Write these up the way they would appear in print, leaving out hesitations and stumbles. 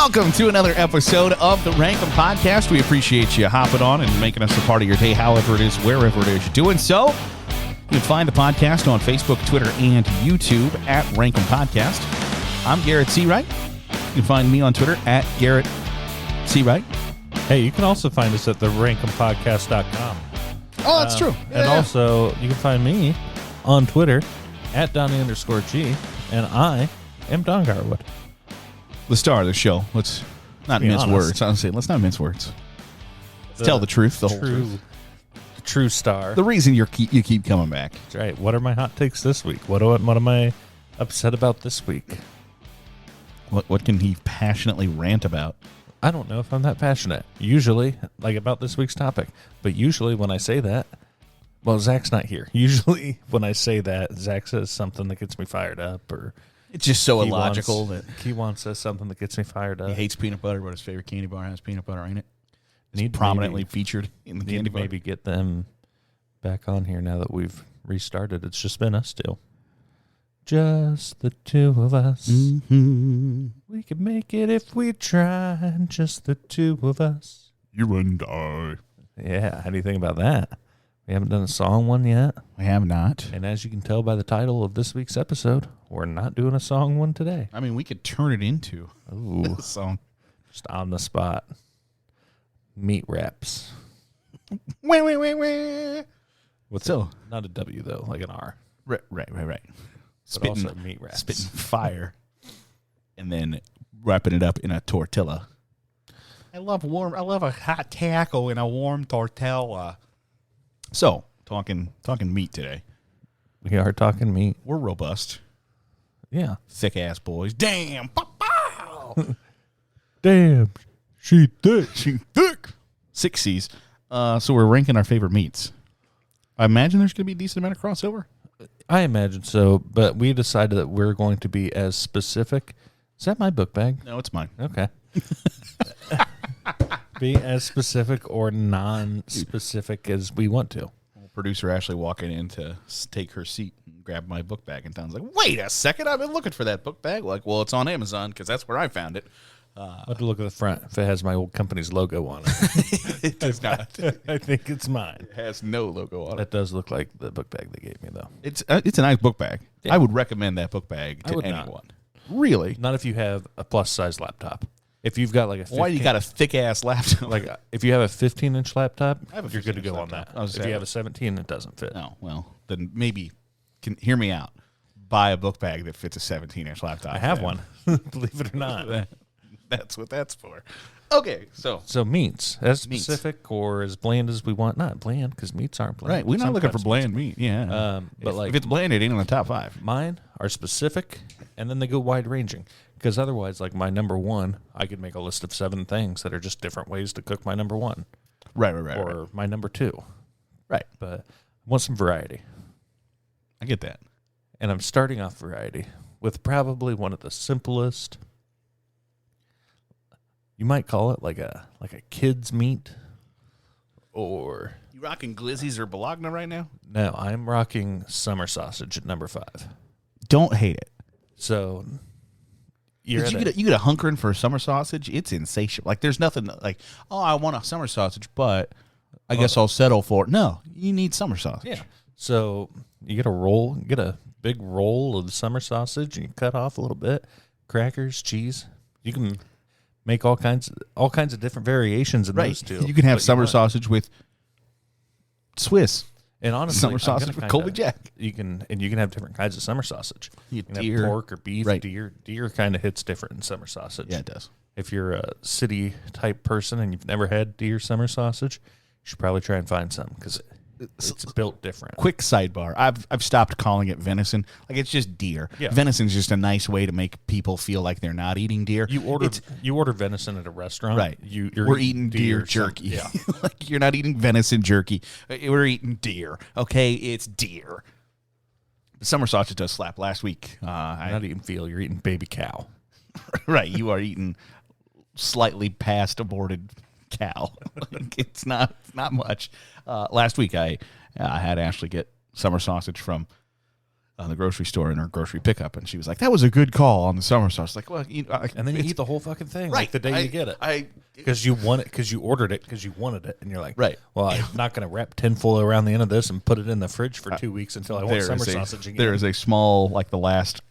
Welcome to another episode of the Rankum Podcast. We appreciate you hopping on and making us a part of your day, however it is, wherever it is you're doing so. You can find the podcast on Facebook, Twitter, and YouTube at Rankum Podcast. I'm Garrett Seawright. You can find me on Twitter at Garrett Seawright. Hey, you can also find us at the rankumpodcast.com. Oh, that's true. And also, you can find me on Twitter at Donnie_G, and I am Don Garwood. The star of the show. Let's not mince words. Honestly, let's not mince words. Let's tell the truth, the whole truth. The true star. The reason you keep coming back. That's right. What are my hot takes this week? What am I upset about this week? What can he passionately rant about? I don't know if I'm that passionate. Usually, like about this week's topic. But usually when I say that, well, Zach's not here. Usually when I say that, Zach says something that gets me fired up, or it's just so illogical that he wants says something that gets me fired up. He hates peanut butter, but his favorite candy bar has peanut butter in it. Need prominently featured in the candy bar. Maybe get them back on here now that we've restarted. It's just been us two. Just the two of us. Mm-hmm. We could make it if we tried. Just the two of us. You and I. Yeah, how do you think about that? We haven't done a song one yet. We have not. And as you can tell by the title of this week's episode, we're not doing a song one today. I mean, we could turn it into a song. Just on the spot. Meat wraps. Wait. What's so? Not a W, though, like an R. Right. But also meat wraps. Spitting fire. And then wrapping it up in a tortilla. I love a hot taco in a warm tortilla. So, talking meat today. We are talking meat. We're robust. Yeah. Thick-ass boys. Damn. Pow! Damn. She thick. 6 C's. So we're ranking our favorite meats. I imagine there's going to be a decent amount of crossover. I imagine so, but we decided that we're going to be as specific. Is that my book bag? No, it's mine. Okay. Be as specific or non-specific as we want to. Producer Ashley walking in to take her seat and grab my book bag, and Tom's like, wait a second, I've been looking for that book bag. Like, well, it's on Amazon because that's where I found it. I'll have to look at the front if it has my old company's logo on it. It does not. I think it's mine. It has no logo on it. That does look like the book bag they gave me, though. It's a nice book bag. Yeah. I would recommend that book bag to anyone. Not. Really? Not if you have a plus-size laptop. If you've got like a 15, why do you got a thick-ass laptop? like if you have a 15-inch laptop, you're good to go on that. If you have a 17, it doesn't fit. No, well, then maybe, hear me out. Buy a book bag that fits a 17-inch laptop. I have one, believe it or not. That's what that's for. Okay, so meats, as specific or as bland as we want. Not bland, because meats aren't bland. Right, we're not looking for bland meat, yeah. But if it's bland, it ain't in the top 5. Mine are specific, and then they go wide-ranging. Because otherwise, like my number one, I could make a list of 7 things that are just different ways to cook my number one. Right. Or my number 2. Right. But I want some variety. I get that. And I'm starting off variety with probably one of the simplest, you might call it like a kid's meat. Or you rocking glizzies or bologna right now? No, I'm rocking summer sausage at number 5. Don't hate it. So you get a hunkering for a summer sausage, it's insatiable. Like there's nothing like, oh, I want a summer sausage, but I guess I'll settle for it. No, you need summer sausage. Yeah. So you get a big roll of summer sausage, and you cut off a little bit, crackers, cheese. You can make all kinds of different variations in those two. You can have summer sausage with Swiss. And honestly, summer sausage with Colby Jack. You can have different kinds of summer sausage. You can deer, have pork or beef. Right. Deer kind of hits different in summer sausage. Yeah, it does. If you're a city type person and you've never had deer summer sausage, you should probably try and find some because it's built different. Quick sidebar. I've stopped calling it venison. Like it's just deer. Yeah. Venison's just a nice way to make people feel like they're not eating deer. You order venison at a restaurant. Right. We're eating deer jerky. Yeah. Like you're not eating venison jerky. We're eating deer. Okay, it's deer. The summer sausage does slap. Last week, you're not eating veal. You're eating baby cow. Right. You are eating slightly past aborted cow. Like, it's not much. Last week I had Ashley get summer sausage from the grocery store in her grocery pickup, and she was like, "That was a good call on the summer sauce." Like, well, and then you eat the whole fucking thing, right, like the day you get it, because you ordered it because you wanted it, and you're like, right. Well, I'm not going to wrap tinfoil around the end of this and put it in the fridge for 2 weeks until I want summer sausage again. There is a small, like the last,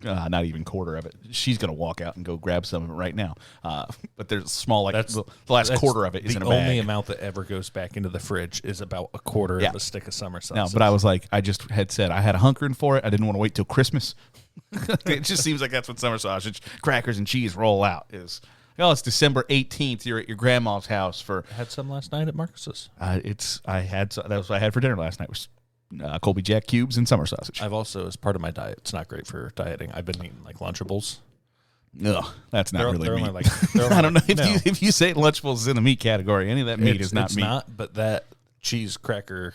not even quarter of it. She's going to walk out and go grab some of it right now. But there's a small, like the last quarter of it is in a bag. The only amount that ever goes back into the fridge is about a quarter of a stick of summer sausage. No, but I was like, I just had said I had a hunkering for it. I didn't want to wait till Christmas. It just seems like that's when summer sausage, crackers, and cheese roll out. It's December 18th. You're at your grandma's house for. I had some last night at Marcus's. That was what I had for dinner last night. Was Colby Jack cubes and summer sausage. I've also, as part of my diet, it's not great for dieting. I've been eating like Lunchables. No, that's not really meat. Like, I don't know if you say Lunchables is in the meat category. Any of that meat is not meat. It's not, but that cheese cracker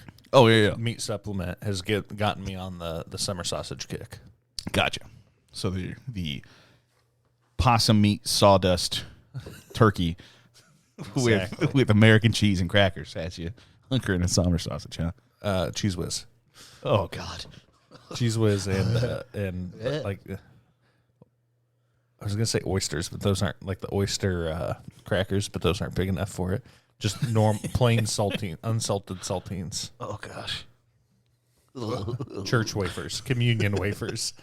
meat supplement has gotten me on the summer sausage kick. Gotcha. So the possum meat sawdust turkey with American cheese and crackers has you hunkering a summer sausage, huh? Cheese Whiz. Oh God, Cheese Whiz and like I was gonna say oysters, but those aren't like the oyster crackers, but those aren't big enough for it. Just plain unsalted saltines. Oh gosh, church wafers, communion wafers.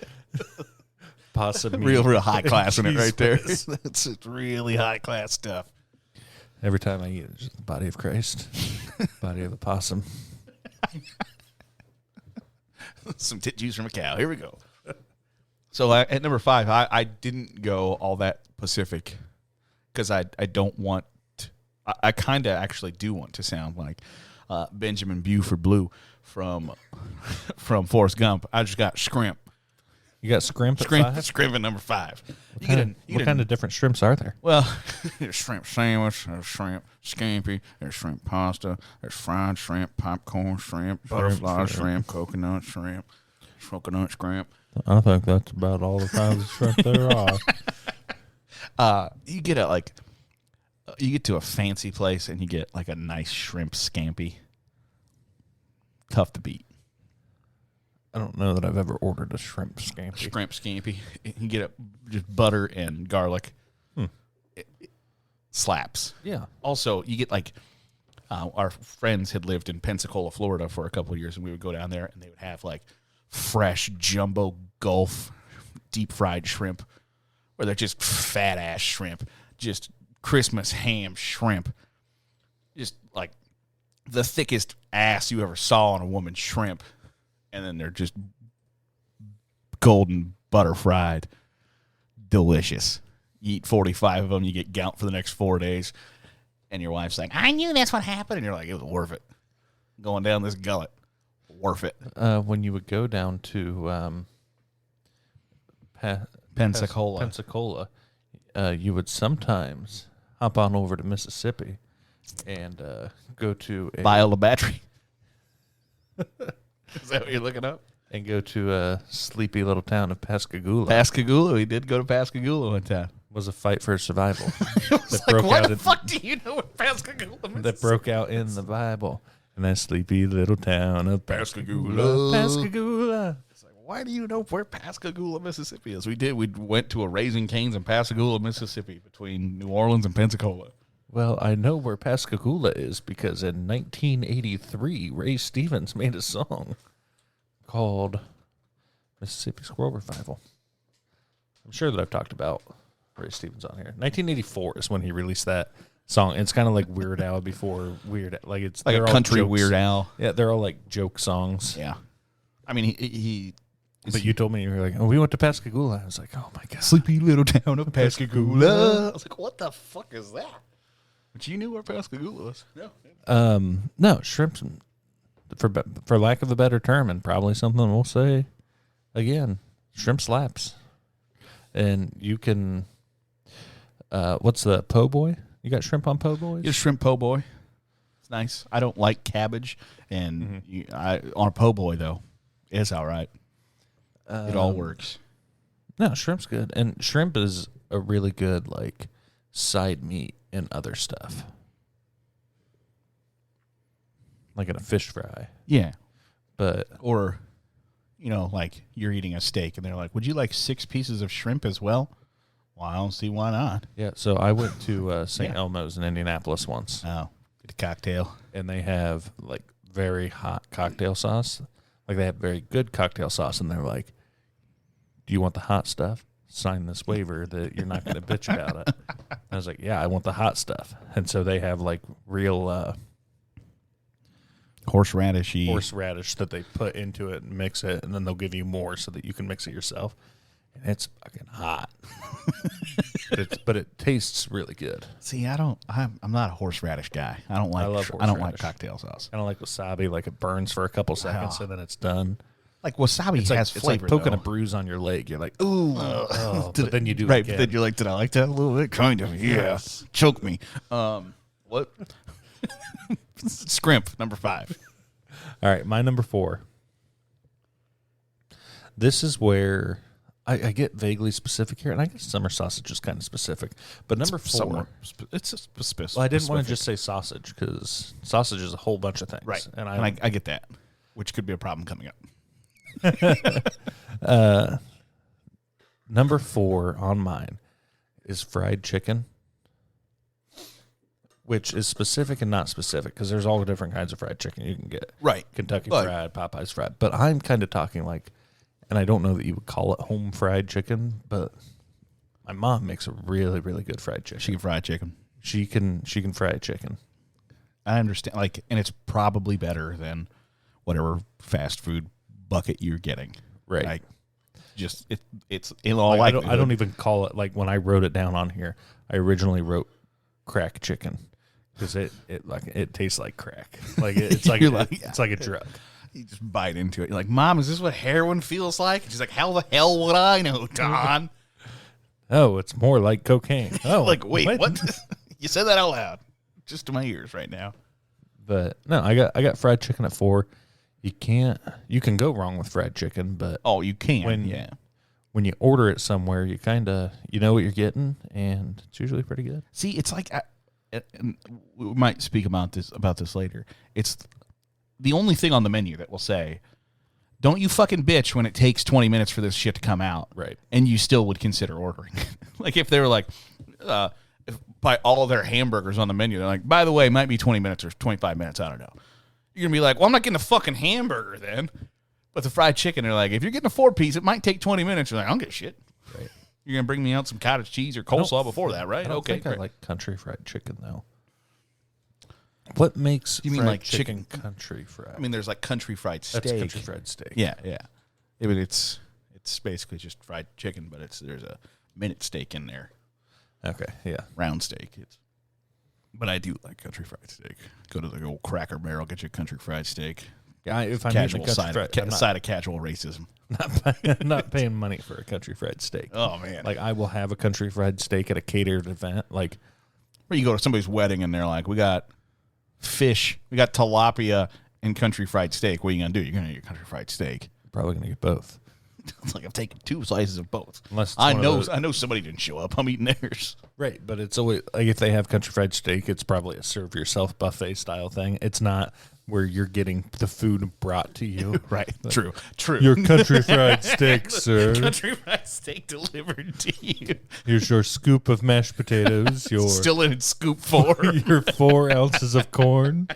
Possum meat. Real high class in it right there. It's really high class stuff. Every time I eat it, just the body of Christ, body of a possum. Some tit juice from a cow. Here we go. So at number 5, I didn't go all that Pacific because I don't want. I kind of actually do want to sound like Benjamin Buford Blue from Forrest Gump. I just got scrimp. You got scrimp at 5? Scrimp at number 5. What kind of different shrimps are there? Well, there's shrimp sandwich, there's shrimp scampi, there's shrimp pasta, there's fried shrimp, popcorn shrimp, butterfly shrimp, coconut shrimp, shrimp. I think that's about all the kinds of shrimp there are. You get to a fancy place and you get like a nice shrimp scampi. Tough to beat. I don't know that I've ever ordered a shrimp scampi. Shrimp scampi. You get just butter and garlic. It slaps. Yeah. Also, you get like our friends had lived in Pensacola, Florida for a couple of years, and we would go down there and they would have like fresh jumbo Gulf deep fried shrimp, where they're just fat ass shrimp, just Christmas ham shrimp, just like the thickest ass you ever saw on a woman's shrimp. And then they're just golden butter fried. Delicious. You eat 45 of them, you get gout for the next 4 days. And your wife's like, I knew that's what happened. And you're like, it was worth it. Going down this gullet. Worth it. When you would go down to Pensacola, you would sometimes hop on over to Mississippi and go to Viola Battery. Is that what you're looking up? And go to a sleepy little town of Pascagoula. Pascagoula. We did go to Pascagoula one time. Was a fight for survival. Why the fuck do you know what Pascagoula is? That broke out in the Bible. And that sleepy little town of Pascagoula. Pascagoula. It's like, why do you know where Pascagoula, Mississippi is? We did. We went to a Raising Cane's in Pascagoula, Mississippi, between New Orleans and Pensacola. Well, I know where Pascagoula is because in 1983, Ray Stevens made a song called Mississippi Squirrel Revival. I'm sure that I've talked about Ray Stevens on here. 1984 is when he released that song. It's kind of like Weird Al before Weird, like it's like a country Weird Al. Yeah, they're all like joke songs. Yeah, I mean he But you told me, you were like, oh, we went to Pascagoula. I was like, oh my god, sleepy little town of Pascagoula. I was like, what the fuck is that? But you knew where Pascagoula was. No, shrimp, for lack of a better term, and probably something we'll say again, shrimp slaps. And you can, what's the po' boy? You got shrimp on po' boys? Yeah, shrimp po' boy. It's nice. I don't like cabbage, and on a po' boy though, it's all right. It all works. No, shrimp's good, and shrimp is a really good like side meat and other stuff, like in a fish fry. Yeah, but or like you're eating a steak and they're like, would you like 6 pieces of shrimp as well? Well, I don't see why not. Yeah, so I went to St. Elmo's in Indianapolis once. Oh, get a cocktail. And they have, like, very hot cocktail sauce. Like, they have very good cocktail sauce, and they're like, do you want the hot stuff? Sign this waiver that you're not going to bitch about it. I was like, yeah, I want the hot stuff. And so they have, like, real horseradish that they put into it and mix it, and then they'll give you more so that you can mix it yourself. And it's fucking hot. but it tastes really good. See, I'm not a horseradish guy. I don't like cocktail sauce. I don't like wasabi. Like, it burns for a couple seconds and then it's done. Like wasabi has flavor. It's like poking a bruise on your leg. You're like, ooh, but then you do right. It again. But then you're like, did I like that a little bit? Kind of. Yeah. Yes. Choke me. What? Scrimp, number 5. All right, my number 4. This is where I get vaguely specific here, and I guess summer sausage is kind of specific. But number 4, it's a specific. Well, I didn't want to just say sausage because sausage is a whole bunch of things, right? And I get that, which could be a problem coming up. Number 4 on mine is fried chicken, which is specific and not specific because there's all the different kinds of fried chicken you can get. Right. Kentucky fried, Popeye's fried. But I'm kind of talking like, and I don't know that you would call it home fried chicken, but my mom makes a really, really good fried chicken. She can fry chicken. She can fry chicken. I understand. And it's probably better than whatever fast food bucket you're getting. Right. Like, it's in all likelihood. I don't even call it, like when I wrote it down on here, I originally wrote crack chicken because it tastes like crack. Like it's like it's like a drug. You just bite into it. You're like, Mom, is this what heroin feels like? She's like, how the hell would I know, Don? Oh, it's more like cocaine. Oh, like, wait, what? You said that out loud. Just to my ears right now. But no, I got fried chicken at 4. You can go wrong with fried chicken, but you can. When you order it somewhere, you kind of know what you're getting, and it's usually pretty good. See, it's like and we might speak about this later. It's the only thing on the menu that will say, don't you fucking bitch when it takes 20 minutes for this shit to come out. Right. And you still would consider ordering. Like if they were like, if by all their hamburgers on the menu, they're like, by the way, it might be 20 minutes or 25 minutes. I don't know. You're going to be like, well, I'm not getting a fucking hamburger then. But the fried chicken, they're like, if you're getting a 4-piece, it might take 20 minutes. You're like, I don't give a shit. Right. You're going to bring me out some cottage cheese or coleslaw before that, right? I don't think great. I like country fried chicken, though. What makes you mean like chicken country fried? I mean, there's like country fried steak. That's country fried steak. Yeah. I mean, it's basically just fried chicken, but there's a minute steak in there. Okay, yeah. Round steak. But I do like country fried steak. Go to the old Cracker Barrel, get you a country fried steak. If I'm casual side of casual racism. Not paying money for a country fried steak. Oh, man. Like, I will have a country fried steak at a catered event. Like, where you go to somebody's wedding and they're like, we got fish, we got tilapia and country fried steak. What are you going to do? You're going to eat your country fried steak. Probably going to get both. It's like I'm taking 2 slices of both. Unless I know somebody didn't show up. I'm eating theirs. Right, but it's always like if they have country fried steak, it's probably a serve yourself buffet style thing. It's not where you're getting the food brought to you. Right. True. Your country fried steak, sir. Country fried steak delivered to you. Here's your scoop of mashed potatoes. Your still in scoop 4. Your 4 ounces of corn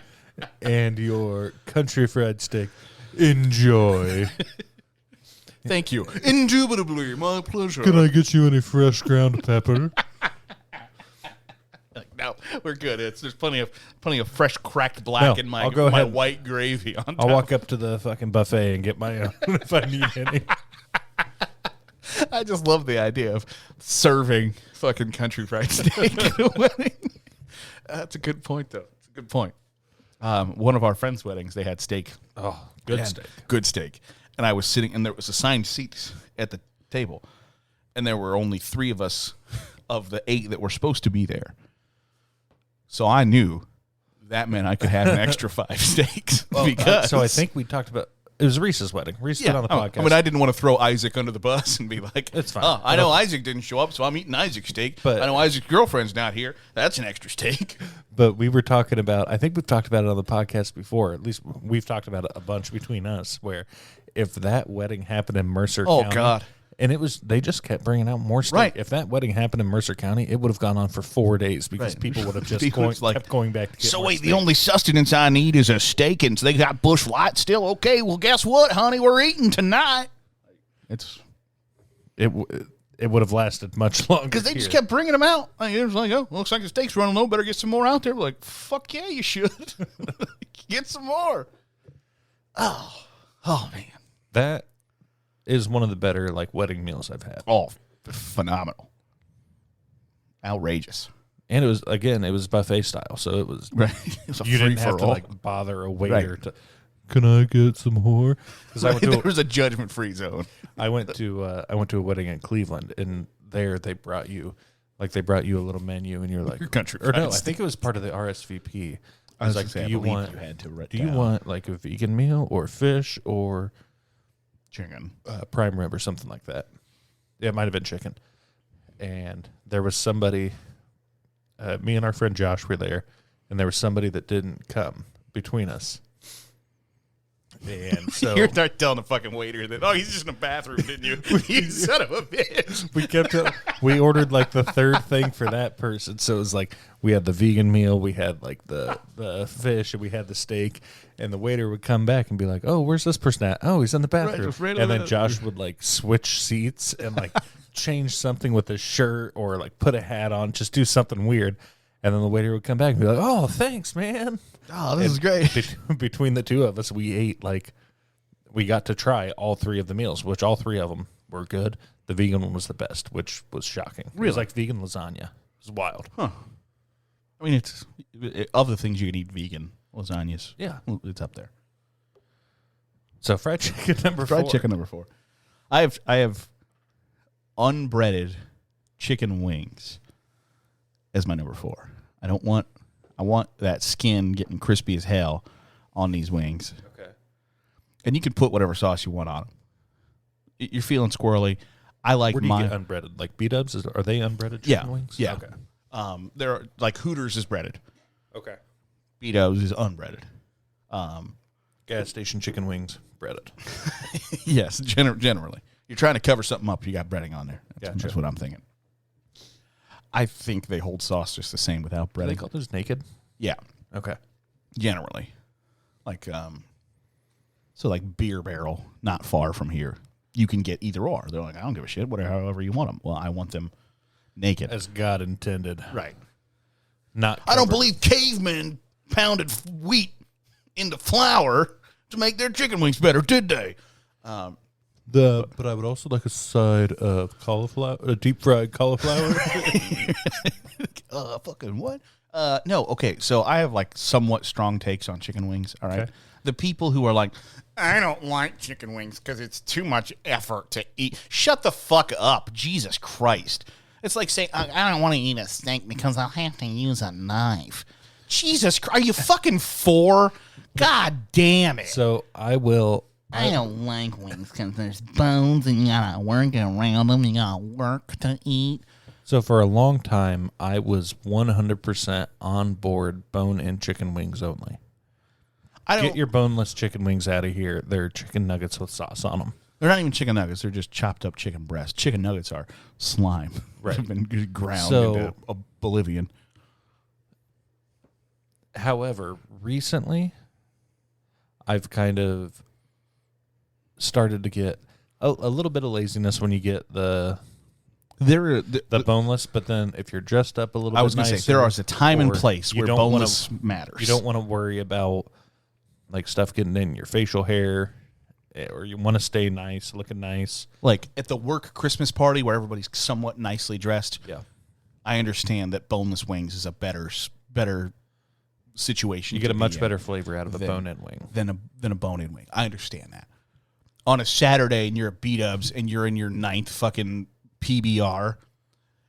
and your country fried steak. Enjoy. Thank you. Indubitably, my pleasure. Can I get you any fresh ground pepper? No, we're good. There's plenty of fresh cracked black in my white gravy on top. I'll walk up to the fucking buffet and get my own if I need any. I just love the idea of serving fucking country fried steak at a wedding. That's a good point, though. It's a good point. One of our friends' weddings, they had steak. Oh, good steak. Good steak. And I was sitting, and there was assigned seats at the table. And there were only 3 of us of the 8 that were supposed to be there. So I knew that meant I could have an extra 5 steaks. So I think we talked about, it was Reese's wedding. Reese been on the podcast. I mean, I didn't want to throw Isaac under the bus and be like, it's fine. Oh, I know Isaac didn't show up, so I'm eating Isaac's steak. But I know Isaac's girlfriend's not here. That's an extra steak. But we were talking about, I think we've talked about it on the podcast before. At least we've talked about it a bunch between us, where if that wedding happened in Mercer Oh, County. God. And they just kept bringing out more steak. Right. If that wedding happened in Mercer County, it would have gone on for 4 days because Right. people would have just People was like, kept going back to get So more wait, steak. the only sustenance I need is a steak, and so they got Bush Light still? Okay, well, guess what, honey? We're eating tonight. It would have lasted much longer. Because they just kept bringing them out. Like, it was like, oh, looks like the steak's running low. Better get some more out there. We're like, fuck yeah, you should. Get some more. Oh, man. That is one of the better wedding meals I've had. Oh, phenomenal. Outrageous. And it was buffet style, so it was Right. It was a you didn't have free-for-all. to bother a waiter to. Can I get some more? Because There was a judgment-free zone. I went to a wedding in Cleveland, and there they brought you a little menu, and you're like, Your country or no, friends. I think it was part of the RSVP. I was was like, gonna say, I do you believe want you had to write do you down. want a vegan meal or fish or Chicken. prime rib or something like that? Yeah, it might have been chicken. And there was somebody, me and our friend Josh were there, and there was somebody that didn't come between us. And so You're not telling the fucking waiter that, oh, he's just in the bathroom, didn't you? You son of a bitch. we ordered the third thing for that person. So it was we had the vegan meal, we had the fish, and we had the steak. And the waiter would come back and be like, "Oh, where's this person at? Oh, he's in the bathroom." just right and over then there. Josh would switch seats and change something with his shirt or put a hat on, just do something weird. And then the waiter would come back and be like, "Oh, thanks, man." Oh, this is great. Between the two of us, we ate we got to try all three of the meals, which all three of them were good. The vegan one was the best, which was shocking. It was like vegan lasagna. It was wild. Huh. I mean, of the things you can eat vegan, lasagnas. Yeah. It's up there. So fried chicken number four. Fried chicken number 4. I have unbreaded chicken wings as my number 4. I want that skin getting crispy as hell on these wings. Okay. And you can put whatever sauce you want on them. You're feeling squirrely. I like Where do you get unbreaded? Like B-dubs? Are they unbreaded chicken wings? Yeah. Okay. They're Hooters is breaded. Okay. B-dubs is unbreaded. Gas station chicken wings, breaded. Yes, generally. You're trying to cover something up, you got breading on there. That's Gotcha. what I'm thinking. I think they hold sauce just the same without Are they breading. called those naked? Yeah, Okay. generally. Beer Barrel, not far from here. You can get either or. They're like, I don't give a shit, however you want them. Well, I want them naked. As God intended. Right. Not I don't covered. believe cavemen pounded wheat into flour to make their chicken wings better, did they? But I would also like a side of cauliflower, a deep fried cauliflower. Fucking what? No, okay, so I have somewhat strong takes on chicken wings, all right? Okay. The people who are like, I don't like chicken wings because it's too much effort to eat. Shut the fuck up. Jesus Christ. It's like saying, I don't want to eat a steak because I'll have to use a knife. Jesus Christ. Are you fucking 4? God damn it. So I will. I don't like wings because there's bones and you gotta work around them. You gotta work to eat. So for a long time, I was 100% on board bone-in chicken wings only. Get your boneless chicken wings out of here. They're chicken nuggets with sauce on them. They're not even chicken nuggets. They're just chopped up chicken breast. Chicken nuggets are slime. Right. They've been ground So- into oblivion. However, recently, I've kind of started to get a little bit of laziness when you get the boneless, but then if you're dressed up a little bit I was going to say, nicer, there is a time and or place you where don't wanna- boneless matters. You don't want to worry about stuff getting in your facial hair, or you want to stay nice, looking nice. Like at the work Christmas party where everybody's somewhat nicely dressed. Yeah. I understand that boneless wings is a better situation. You get to a be much in better flavor out of a than- bone-in wing. than a bone-in wing. I understand that. On a Saturday and you're at B-Dubs and you're in your 9th fucking PBR,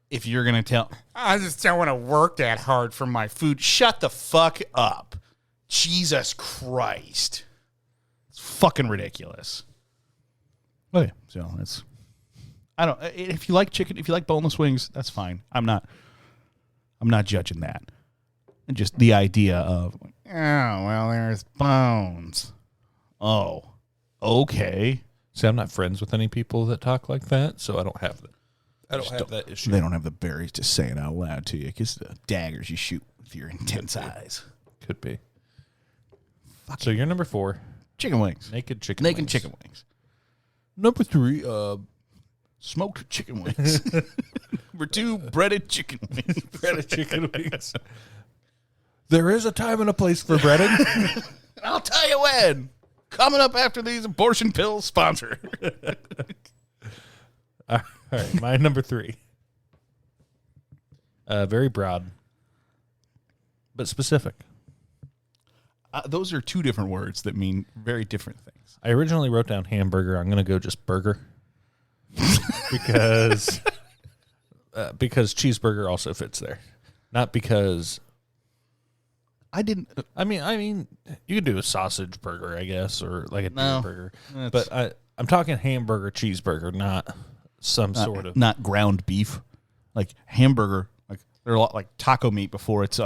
if you're going to tell, I just don't want to work that hard for my food, shut the fuck up. Jesus Christ. It's fucking ridiculous. Okay, so that's, I don't, if you like chicken, if you like boneless wings, that's fine. I'm not judging that. And just the idea of, oh, well, there's bones. Oh, Okay. See, I'm not friends with any people that talk like that, so I don't have that. I don't have that issue. They don't have the berries to say it out loud to you because the daggers you shoot with your intense eyes. Could be. So you're number 4. Chicken wings. Naked chicken Naked wings. chicken wings. Number 3, Smoked chicken wings. Number 2, breaded chicken wings. breaded chicken wings. There is a time and a place for breaded. I'll tell you when. Coming up after these abortion pills sponsor. All right, my number 3. Very broad, but specific. Those are 2 different words that mean very different things. I originally wrote down hamburger. I'm going to go just burger because cheeseburger also fits there. Not because I didn't. I mean, you could do a sausage burger, I guess, or like a deer burger. But I'm talking hamburger, cheeseburger, not some sort of not ground beef, like hamburger. Like they're a lot like taco meat before it's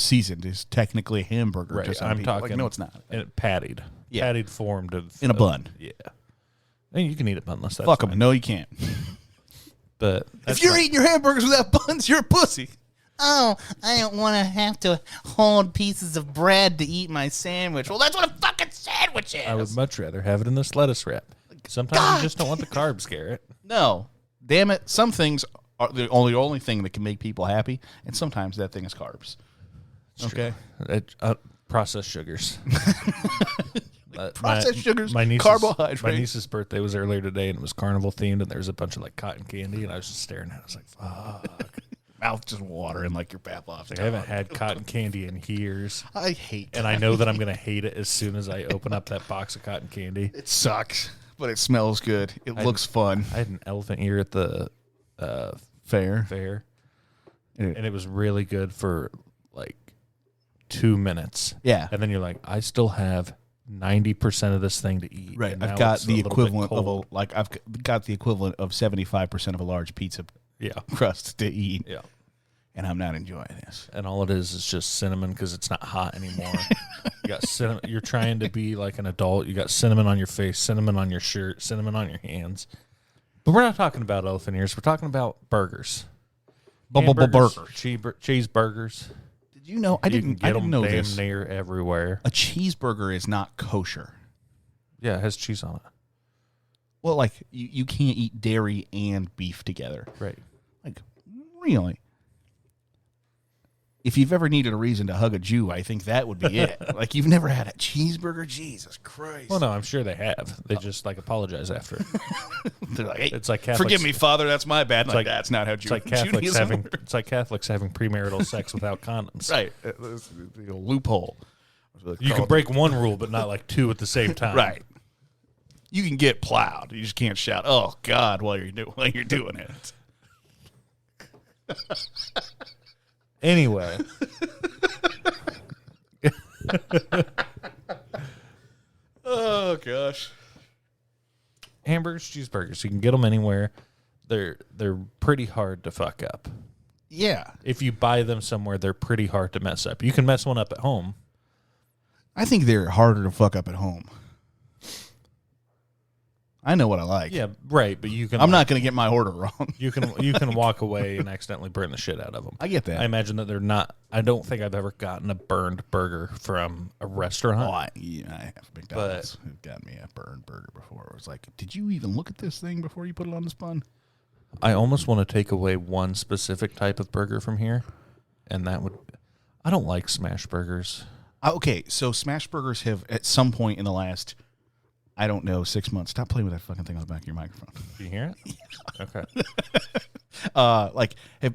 seasoned is technically a hamburger. Right. To some I'm people. talking. Like, no, it's not. And pattied. Yeah. Pattied formed of In a bun. Yeah. I mean, you can eat a bunless. That's Fuck them. fine. No, you can't. But If you're eating your hamburgers without buns, you're a pussy. Oh, I don't want to have to hold pieces of bread to eat my sandwich. Well, that's what a fucking sandwich is. I would much rather have it in this lettuce wrap. Sometimes you just don't want the carbs, Garrett. No, damn it. Some things are the only thing that can make people happy, and sometimes that thing is carbs. Okay. Processed sugars. Processed sugars, my niece's, carbohydrates. My niece's birthday was earlier today, and it was carnival themed, and there was a bunch of like cotton candy, and I was just staring at it. I was like, fuck. Mouth just watering like your Pavlov's Like, I haven't had cotton candy in years, I hate and I know that I'm going to hate it as soon as I open up that box of cotton candy. it. Sucks, but it smells good. It looks fun. I had an elephant ear at the Fair. and it was really good for like 2 minutes. Yeah. And then you're like, I still have 90% of this thing to eat. Right. and I've now got it's a the little bit equivalent of cold. I've got the equivalent of 75% of a large pizza Yeah. crust to eat, Yeah. and I'm not enjoying this. And all it is just cinnamon because it's not hot anymore. You got cinnamon. You're trying to be like an adult. You got cinnamon on your face, cinnamon on your shirt, cinnamon on your hands. But we're not talking about elephant ears. We're talking about burgers. Burgers. Cheeseburgers. Did you know? I You can didn't. get I didn't them know damn this. near everywhere. A cheeseburger is not kosher. Yeah, it has cheese on it. Well, like you can't eat dairy and beef together. Right. Like, really? If you've ever needed a reason to hug a Jew, I think that would be it. Like, you've never had a cheeseburger? Jesus Christ. Well, no, I'm sure they have. They just like apologize after it. They're like, hey, It's like Catholics. forgive me, Father, that's my bad. Like, like- that's not how It's like Catholics Judaism having. works. It's like Catholics having premarital sex without condoms. Right. It's a loophole. You can break one rule, but not like 2 at the same time. Right. You can get plowed. You just can't shout, "Oh God!" while you're doing it. Anyway. Oh gosh. Hamburgers, cheeseburgers. You can get them anywhere. They're pretty hard to fuck up. Yeah, If you buy them somewhere, they're pretty hard to mess up. You can mess one up at home. I think they're harder to fuck up at home. I know what I like. Yeah, right. But you can. I'm not going to get my order wrong. You can walk away and accidentally burn the shit out of them. I get that. I imagine that they're not. I don't think I've ever gotten a burned burger from a restaurant. I have. McDonald's have gotten me a burned burger before. It was like, did you even look at this thing before you put it on this bun? I almost want to take away one specific type of burger from here, and that would. I don't like smash burgers. Okay, so smash burgers have at some point in the last, I don't know, 6 months. Stop playing with that fucking thing on the back of your microphone. Do you hear it? Okay.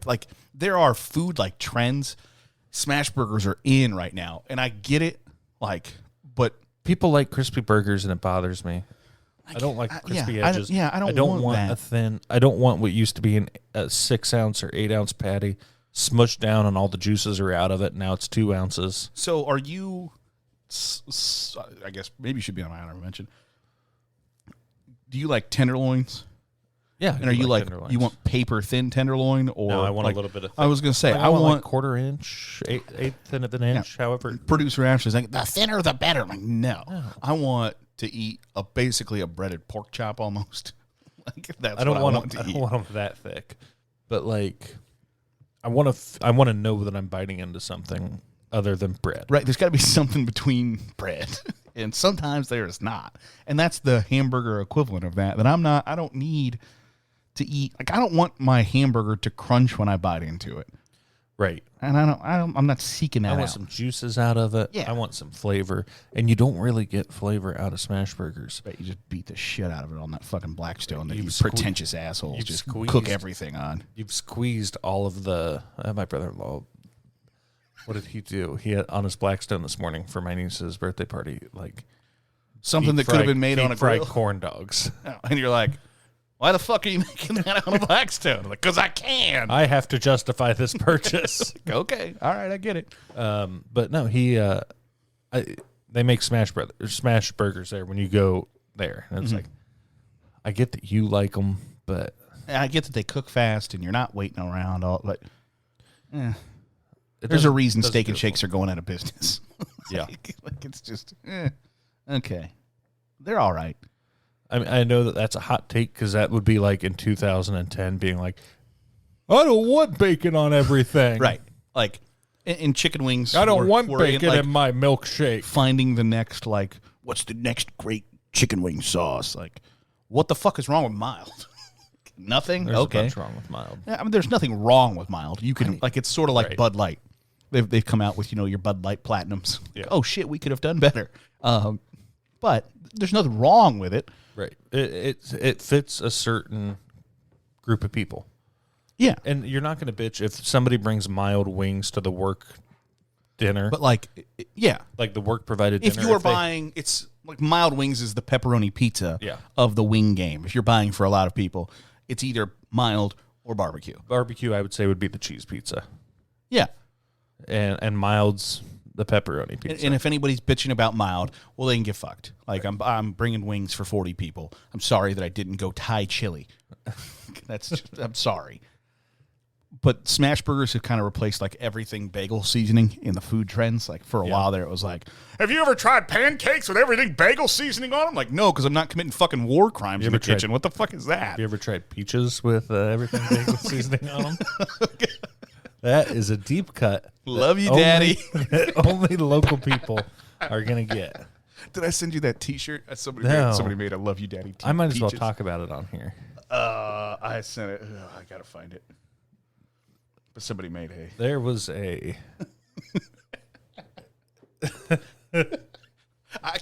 Like there are food like trends. Smash burgers are in right now, and I get it. Like, but People like crispy burgers, and it bothers me. I don't like crispy edges. I don't want that. a thin. I don't want what used to be a 6 ounce or 8 ounce patty smushed down, and all the juices are out of it. Now it's 2 ounces. So are you? I guess maybe you should be on my honorable mention. Do you like tenderloins? Yeah. And are you like tenderloins. you want paper thin tenderloin or? No, I want like, a little bit of. I was gonna say Like, I want like 1/4 inch, eighth of an inch, however. producer Ashley's like the thinner the better. I'm like no, I want to eat basically a breaded pork chop almost. Like that's I don't what want to I don't eat. want them that thick, but like I want to know that I'm biting into something other than bread. Right, there's got to be something between bread, and sometimes there is not, and that's the hamburger equivalent of that. That I don't need to eat. Like I don't want my hamburger to crunch when I bite into it, Right. and I'm not seeking that I want out. some juices out of it. Yeah. I want some flavor, and you don't really get flavor out of smash burgers. But you just beat the shit out of it on that fucking Blackstone that You've you sque- pretentious assholes you've just squeezed- cook everything on. You've squeezed all of the. My brother-in-law. What did he do? He had on his Blackstone this morning for my niece's birthday party, like Something that could have been made on a fried grill. corn dogs. And you're like, why the fuck are you making that on a Blackstone? Like, because I can. I have to justify this purchase. Okay. All right. I get it. But no, they make smash burgers there when you go there, and it's like, I get that you like them, but And I get that they cook fast and you're not waiting around all, but it there's a doesn't- reason doesn't Steak do and it Shakes are going out of business. Yeah. like it's just, okay. They're all right. I mean, I know that that's a hot take because that would be like in 2010 being like, I don't want bacon on everything. Right. Like in chicken wings. I don't want we're bacon like, in my milkshake. finding the next, like, what's the next great chicken wing sauce? Like, what the fuck is wrong with mild? Nothing? There's okay. a bunch wrong with mild. Yeah, I mean, there's nothing wrong with mild. You can, like, it's sort of like Right. Bud Light. They've come out with, your Bud Light Platinums. Yeah. Oh, shit, we could have done better. But there's nothing wrong with it. Right. It fits a certain group of people. Yeah. And you're not going to bitch if somebody brings mild wings to the work dinner. But, like, yeah. like the work provided dinner. If you are buying, it's like mild wings is the pepperoni pizza Yeah. of the wing game. If you're buying for a lot of people, it's either mild or barbecue. Barbecue, I would say, would be the cheese pizza. Yeah. And mild's the pepperoni pizza. And if anybody's bitching about mild, well, they can get fucked. Like, I'm bringing wings for 40 people. I'm sorry that I didn't go Thai chili. I'm sorry. But smash burgers have kind of replaced, like, everything bagel seasoning in the food trends. Like, for a while there, it was like, have you ever tried pancakes with everything bagel seasoning on them? Like, no, because I'm not committing fucking war crimes in the kitchen. What the fuck is that? Have you ever tried peaches with everything bagel seasoning on them? That is a deep cut. Love you, Daddy. Only local people are going to get. Did I send you that T-shirt? No. Somebody made a "Love You, Daddy." I might as well peaches. talk about it on here. I sent it. I gotta find it. But somebody made a. There was a... I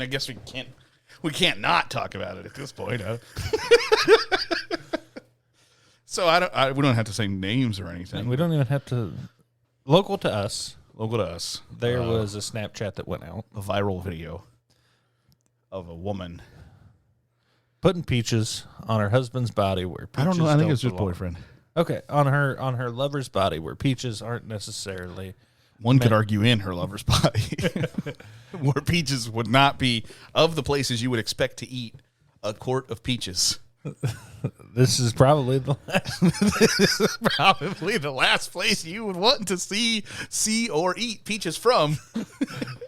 guess we can't. We can't not talk about it at this point. Huh? So we don't have to say names or anything. We don't even have to... Local to us, Local to us, there was a Snapchat that went out. a viral video of a woman. Putting peaches on her husband's body where peaches I don't know. I think it's his belong. boyfriend. Okay, on her lover's body where peaches aren't necessarily... One could argue in her lover's body, where peaches would not be of the places you would expect to eat a quart of peaches. This is probably the last... Probably the last place you would want to see or eat peaches from.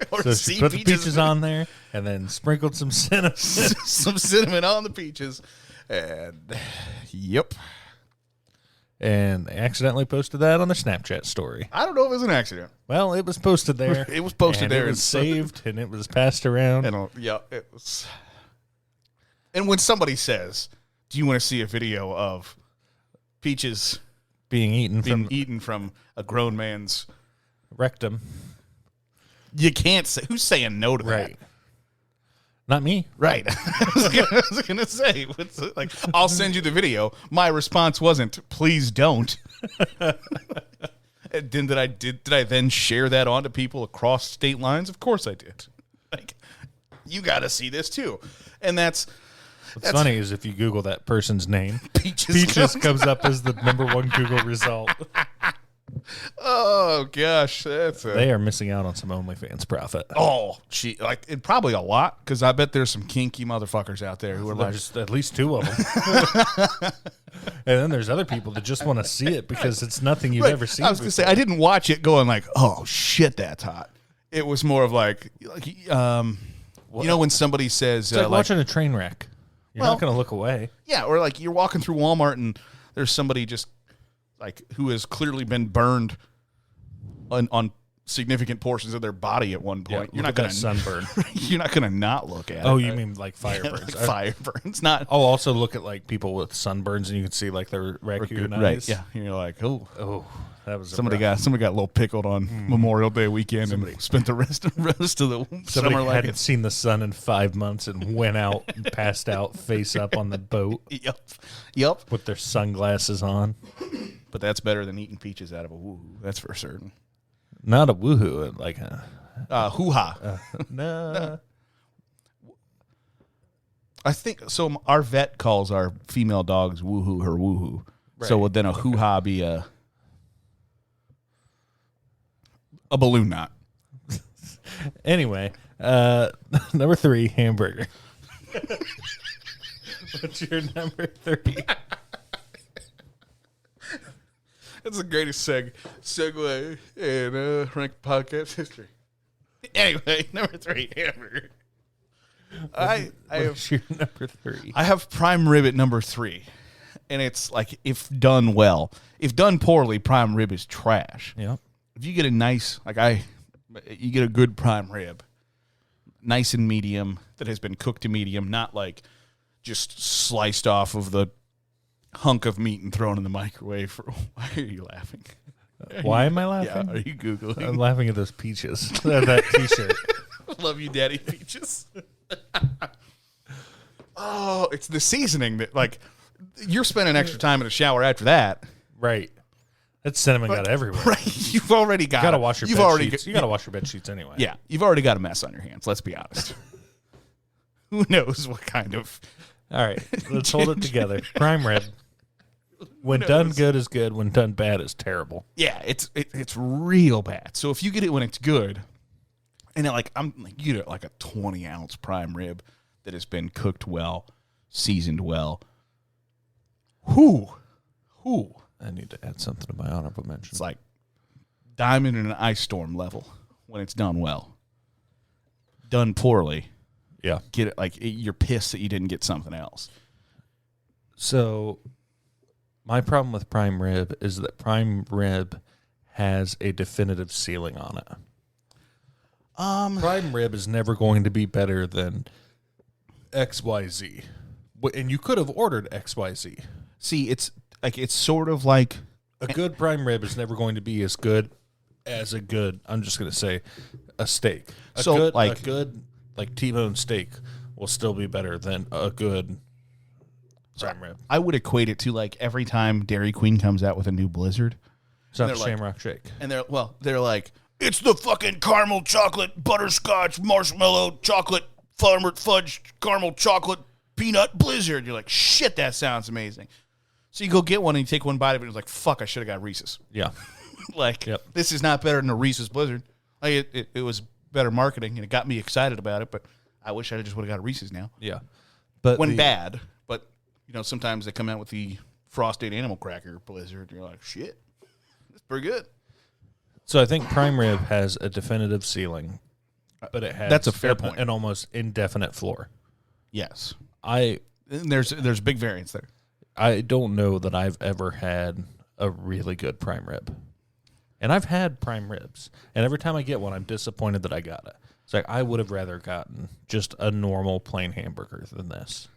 Or So she put the peaches on there and then sprinkled some cinnamon. some cinnamon on the peaches. And yep. And they accidentally posted that on their Snapchat story. I don't know if it was an accident. Well, it was posted there. It was posted and there. It was saved and it was passed around. Yeah, it was. And when somebody says, "Do you want to see a video of peaches being eaten from a grown man's?" rectum. You can't say. Who's saying no to that? Right. Not me. Right. I was gonna say, like, I'll send you the video. My response wasn't, "Please don't." And then did I then share that on to people across state lines? Of course I did. Like, you got to see this too, and that's What's funny is if you Google that person's name, peaches. comes up as the #1 Google result. Oh gosh, that's They are missing out on some OnlyFans profit. oh, and probably a lot, because I bet there's some kinky motherfuckers out there who are like, There's at least 2 of them. And then there's other people that just want to see it because it's nothing you've Right. ever seen I was gonna say, before. I didn't watch it going like, oh shit, that's hot. It was more of like You know when somebody says, It's like watching a train wreck. You're not going to look away. Yeah, or like you're walking through Walmart and there's somebody just like who has clearly been burned on significant portions of their body at one point. You're not going to sunburn. You're not going to not look at it. Oh, you mean like fire Yeah, burns? like fire burns, not. I'll also look at like people with sunburns, and you can see like their raccoon eyes. Right? Yeah, and you're like, oh, that was somebody got a little pickled on Memorial Day weekend and spent the rest of the Somebody summer like hadn't seen the sun in 5 months and went out and passed out face up on the boat. Yep. With their sunglasses on. But that's better than eating peaches out of a woo. That's for certain. Not a woohoo, like a hoo-ha. no. I think so. Our vet calls our female dogs woohoo her woohoo. Right. So would then a hoo-ha be a balloon knot? Anyway, number 3, hamburger. What's your number 3? That's the greatest segue in rank podcast history. Anyway, number 3, hamburger. I have your number 3. I have prime rib at number 3, and it's like if done well. If done poorly, prime rib is trash. Yeah. If you get a nice you get a good prime rib, nice and medium that has been cooked to medium, not like just sliced off of the hunk of meat and thrown in the microwave. Why are you laughing? Why am I laughing? Yeah, are you Googling? I'm laughing at those peaches. That T-shirt. Love you, Daddy Peaches. Oh, it's the seasoning that, like, you're spending extra time in the shower after that. Right. That cinnamon got everywhere. Right. You've already got. You gotta wash your bed sheets. You gotta wash your bed sheets anyway. Yeah. You've already got a mess on your hands. Let's be honest. Who knows what kind of. All right. Let's hold it together. Prime rib. When done good is good. When done bad is terrible. Yeah, it's real bad. So if you get it when it's good, and you get like a 20-ounce prime rib that has been cooked well, seasoned well. Whoo. I need to add something to my honorable mention. It's like diamond in an ice storm level when it's done well. Done poorly. Yeah. Get it you're pissed that you didn't get something else. So my problem with prime rib is that prime rib has a definitive ceiling on it. Prime rib is never going to be better than XYZ. And you could have ordered XYZ. See, it's sort of like a good prime rib is never going to be as good as a good, I'm just going to say, a steak. A good T-bone steak will still be better than a good prime rib. I would equate it to like every time Dairy Queen comes out with a new Blizzard. It's not Shamrock Shake. And they're like, it's the fucking caramel chocolate, butterscotch, marshmallow, chocolate, farmer fudge, caramel chocolate, peanut Blizzard. You're like, shit, that sounds amazing. So you go get one and you take one bite of it and it's like, fuck, I should have got Reese's. Yeah. This is not better than a Reese's Blizzard. Like it was better marketing and it got me excited about it, but I wish I just would have got a Reese's now. Yeah. But bad, but sometimes they come out with the frosted animal cracker Blizzard and you're like, shit, that's pretty good. So I think prime rib has a definitive ceiling, but it has that's a fair point. An almost indefinite floor. Yes. There's big variance there. I don't know that I've ever had a really good prime rib. And I've had prime ribs. And every time I get one, I'm disappointed that I got it. It's like I would have rather gotten just a normal plain hamburger than this.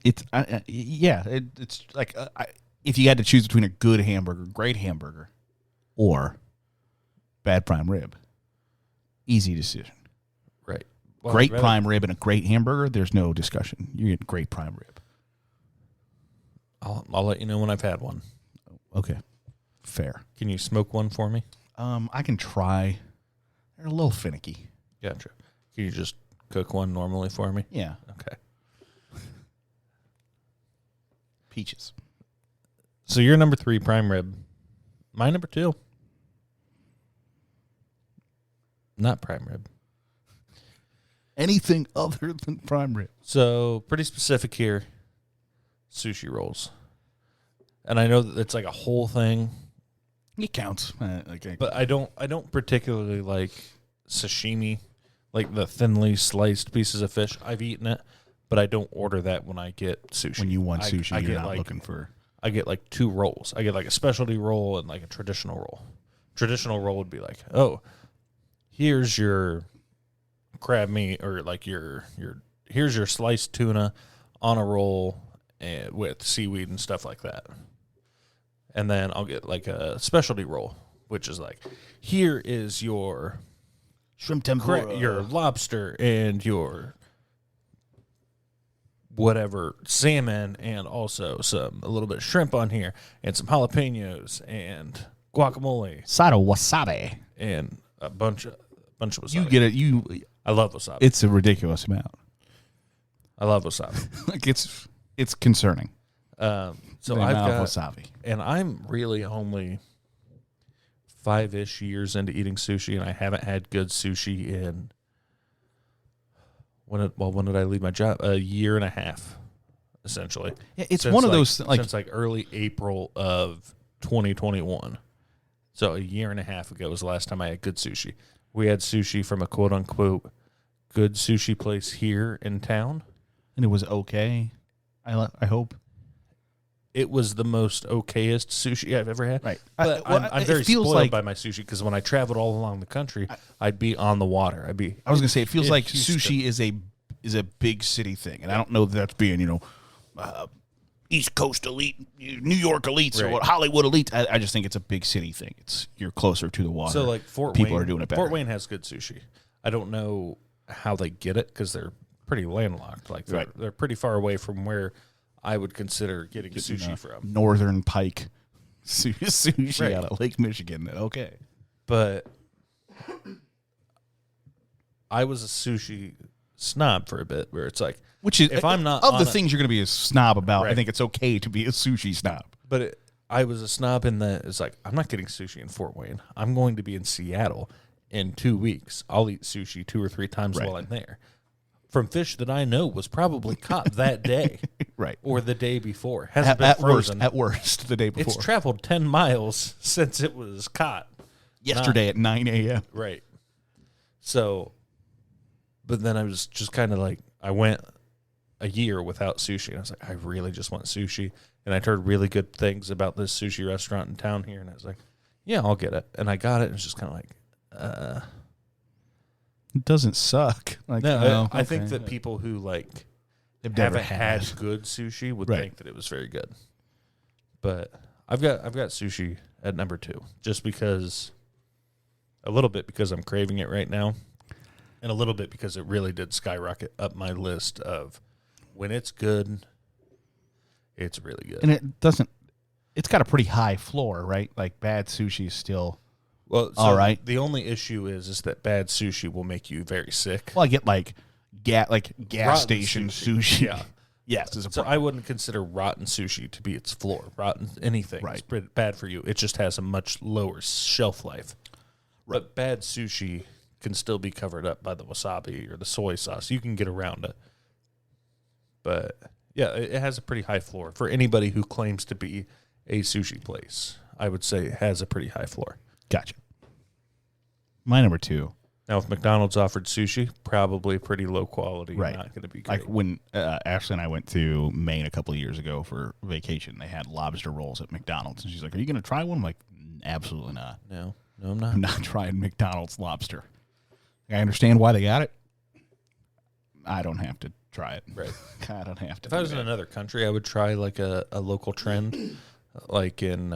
It's like if you had to choose between a good hamburger, great hamburger, or bad prime rib, easy decision. Right. Well, great prime rib and a great hamburger, there's no discussion. You get great prime rib. I'll let you know when I've had one. Okay. Fair. Can you smoke one for me? I can try. They're a little finicky. Gotcha. Can you just cook one normally for me? Yeah. Okay. Peaches. So you're number 3, prime rib. My number 2. Not prime rib. Anything other than prime rib. So pretty specific here. Sushi rolls. And I know that it's like a whole thing. It counts. But I don't particularly like sashimi. like the thinly sliced pieces of fish. I've eaten it, but I don't order that when I get sushi. When you want sushi, you're get not like, looking for. I get like 2 rolls. I get like a specialty roll and like a traditional roll. Traditional roll would be like, oh, here's your crab meat, or like here's your sliced tuna on a roll and with seaweed and stuff like that. And then I'll get like a specialty roll, which is like, here is your Shrimp tempura. your lobster and your whatever salmon, and also a little bit of shrimp on here, and some jalapenos and guacamole Side of wasabi. and a bunch of wasabi. You get it. I love wasabi. It's a ridiculous amount. I love wasabi. Like it's concerning. So The I've amount of got, wasabi. and I'm really only 5-ish years into eating sushi, and I haven't had good sushi in when did I leave my job? A year and a half, essentially. Yeah, it's Since one of those since like early April of 2021. So a year and a half ago was the last time I had good sushi. We had sushi from a quote unquote good sushi place here in town. and it was okay. I hope. It was the most okayest sushi I've ever had. Right. But Well, I'm it very feels spoiled like- by my sushi because when I traveled all along the country, I'd be on the water. I was gonna say it feels in like Houston. sushi is a big city thing, and I don't know that that's being East Coast elite, New York elites, or Right. what Hollywood elites. I just think it's a big city thing. You're closer to the water. So like Fort people Wayne, are doing it better. Fort Wayne has good sushi. I don't know how they get it because they're pretty landlocked. Like they're pretty far away from where I would consider getting sushi from. Northern Pike sushi Right. out of Lake Michigan. Okay. But I was a sushi snob for a bit, where it's like, Which is if I'm not of on the a- things you're going to be a snob about, I Right. think it's okay to be a sushi snob. but I was a snob in that it's like, I'm not getting sushi in Fort Wayne. I'm going to be in Seattle in 2 weeks. I'll eat sushi 2 or 3 times Right. while I'm there. From fish that I know was probably caught that day Right. or the day before. Hasn't been At frozen. worst, the day before. It's traveled 10 miles since it was caught. Yesterday at 9 a.m. Right. So, but then I was just kind of like, I went a year without sushi. And I was like, I really just want sushi. And I'd heard really good things about this sushi restaurant in town here. And I was like, yeah, I'll get it. And I got it. And it's just kind of like, It doesn't suck. Like, no, I okay. think that people who like They've never haven't had had. good sushi would Right. think that it was very good. But I've got sushi at number 2 just because, a little bit because I'm craving it right now, and a little bit because it really did skyrocket up my list of when it's good, it's really good. And it doesn't. It's got a pretty high floor, right? Like bad sushi is still. Well, so all right. The only issue is that bad sushi will make you very sick. Well, I get like gas Rotten station sushi. Yeah. Yes, is a So problem. I wouldn't consider rotten sushi to be its floor. Rotten anything is bad for you. It just has a much lower shelf life. Right. But bad sushi can still be covered up by the wasabi or the soy sauce. You can get around it. But yeah, it has a pretty high floor. For anybody who claims to be a sushi place, I would say it has a pretty high floor. Gotcha. My number 2. Now, if McDonald's offered sushi, probably pretty low quality. Right. Not going to be great. Like when Ashley and I went to Maine a couple of years ago for vacation, they had lobster rolls at McDonald's, and she's like, "Are you going to try one?" I'm like, "Absolutely not. No, I'm not. I'm not trying McDonald's lobster. I understand why they got it. I don't have to try it. Right. I don't have to. If I was in another country, I would try like a local trend. Like in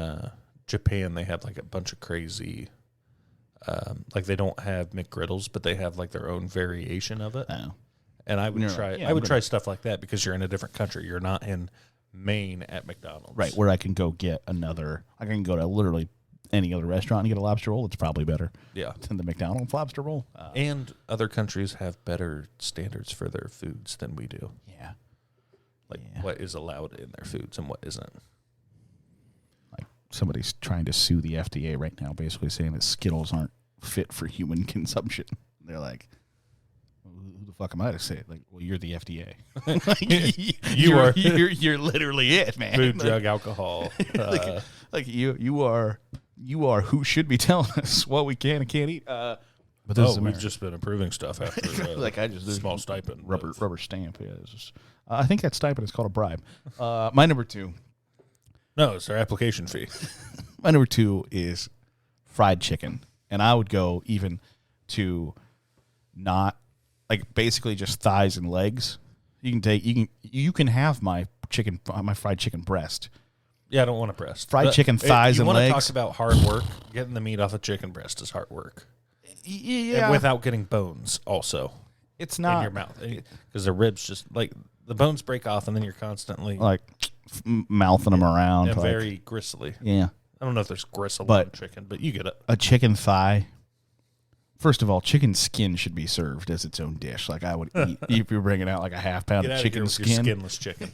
Japan, they have like a bunch of crazy, like they don't have McGriddles, but they have like their own variation of it. Oh. And I would You're try. like, yeah, I would I'm try stuff like that because you're in a different country. You're not in Maine at McDonald's, Right, where I can go get another. I can go to literally any other restaurant and get a lobster roll. It's probably better Yeah. than the McDonald's lobster roll. And other countries have better standards for their foods than we do. Yeah. Like what is allowed in their foods and what isn't. Like somebody's trying to sue the FDA right now, basically saying that Skittles aren't fit for human consumption. They're like, who the fuck am I to say it? Like, well, you're the FDA. You're literally it, man. Food, drug, alcohol. Like you are who should be telling us what we can and can't eat. But this is we've America. just been approving stuff after Like I just small stipend. rubber stamp. Yeah, it's just, I think that stipend is called a bribe. My number 2. No, it's their application fee. My number 2 is fried chicken, and I would go even to not like basically just thighs and legs. You can have my fried chicken breast. Yeah, I don't want a breast. Fried chicken thighs and legs. You want to talk about hard work? Getting the meat off a chicken breast is hard work. Yeah, And without getting bones also it's in not your mouth. Because the ribs just, like, the bones break off and then you're constantly like mouthing them around. and like, very gristly. yeah. I don't know if there's gristle But- on chicken, but you get it. A chicken thigh. First of all, chicken skin should be served as its own dish. Like I would eat if you're bringing out like a half pound Get of out chicken of here with skin. your skinless chicken.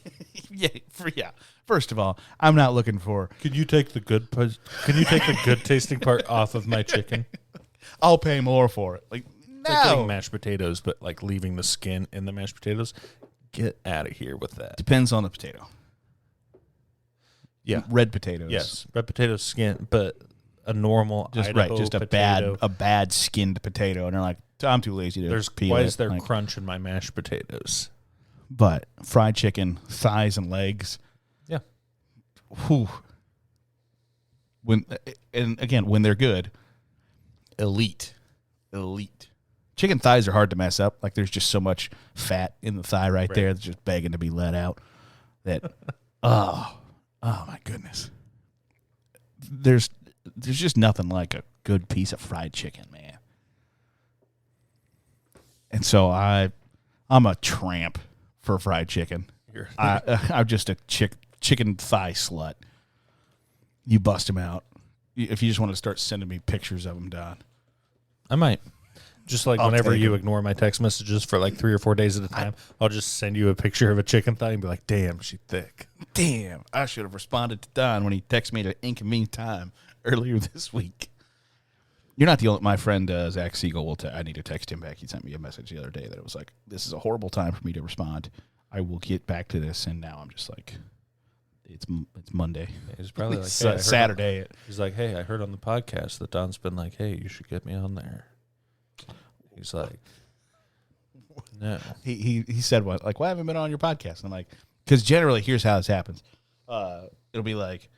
yeah. First of all, I'm not looking for. Can you take the good tasting part off of my chicken? I'll pay more for it. Like It's like getting no. mashed potatoes, but like leaving the skin in the mashed potatoes. Get out of here with that. Depends on the potato. Yeah. Red potatoes. Yes, red potato skin, but a normal Just Idaho right. Just potato. a bad skinned potato, and they're like, I'm too lazy to There's peel why it. is there Like, crunch in my mashed potatoes? but fried chicken, thighs and legs. Yeah. Whew. When and again, when they're good, elite. Chicken thighs are hard to mess up. Like there's just so much fat in the thigh right there that's just begging to be let out. That oh my goodness. There's just nothing like a good piece of fried chicken, man. And so I'm a tramp for fried chicken. I'm just a chicken thigh slut. You bust them out. If you just want to start sending me pictures of them, Don. I might. Just like I'll whenever take you 'em. ignore my text messages for like 3 or 4 days at a time, I'll just send you a picture of a chicken thigh and be like, damn, she thick. Damn, I should have responded to Don when he texted me at an inconvenient time earlier this week. You're not the only. My friend Zach Siegel will. I need to text him back. He sent me a message the other day that it was like, "This is a horrible time for me to respond. I will get back to this." And now I'm just like, it's Monday. He's probably like, It's Saturday. He's like, hey, I heard on the podcast that Don's been like, hey, you should get me on there. He's like, no. He said what? Like, why haven't I been on your podcast? And I'm like, because generally, here's how this happens. It'll be like,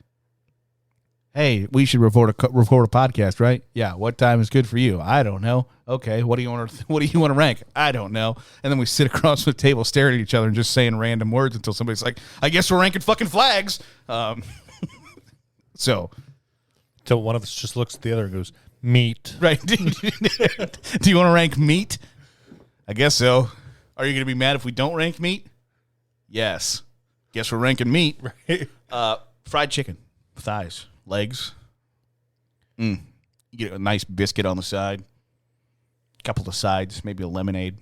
hey, we should record a podcast, right? Yeah. What time is good for you? I don't know. Okay. What do you want to rank? I don't know. And then we sit across the table staring at each other and just saying random words until somebody's like, I guess we're ranking fucking flags. So, Till one of us just looks at the other and goes, meat. right. Do you want to rank meat? I guess so. Are you going to be mad if we don't rank meat? Yes. Guess we're ranking meat. Right. Fried chicken, thighs, legs. You get a nice biscuit on the side. Couple of sides, maybe a lemonade.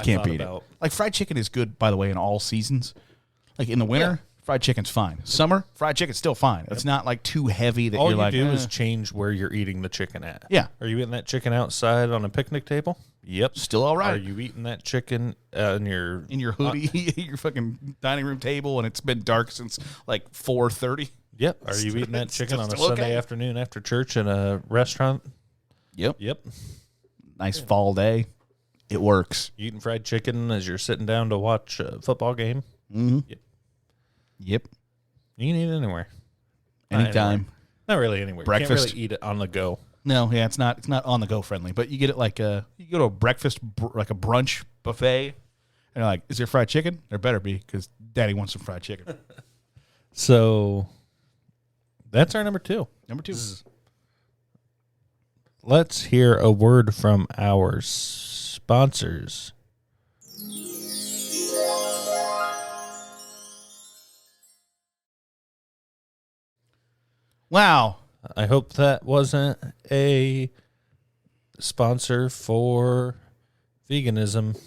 Can't beat it. Like fried chicken is good, by the way, in all seasons. Like in the winter, fried chicken's fine. Summer, fried chicken's still fine. It's not like too heavy that All you're you like. do is change where you're eating the chicken at. Yeah. Are you eating that chicken outside on a picnic table? Yep. Still all right. Are you eating that chicken in your hoodie, your fucking dining room table, and it's been dark since like 4:30. Yep. Are you eating that It's chicken on a still Sunday okay. afternoon after church in a restaurant? Yep. Yep. Nice fall day. It works. You eating fried chicken as you're sitting down to watch a football game? Mm-hmm. Yep. Yep. You can eat it anywhere. Not Anytime. anywhere. Not really anywhere. Breakfast. You can't really eat it on the go. No, yeah, it's not on the go friendly, but you get it like you go to a breakfast like a brunch buffet, and you're like, is there fried chicken? There better be, because Daddy wants some fried chicken. So that's our number 2. Number 2. Let's hear a word from our sponsors. Wow. I hope that wasn't a sponsor for veganism.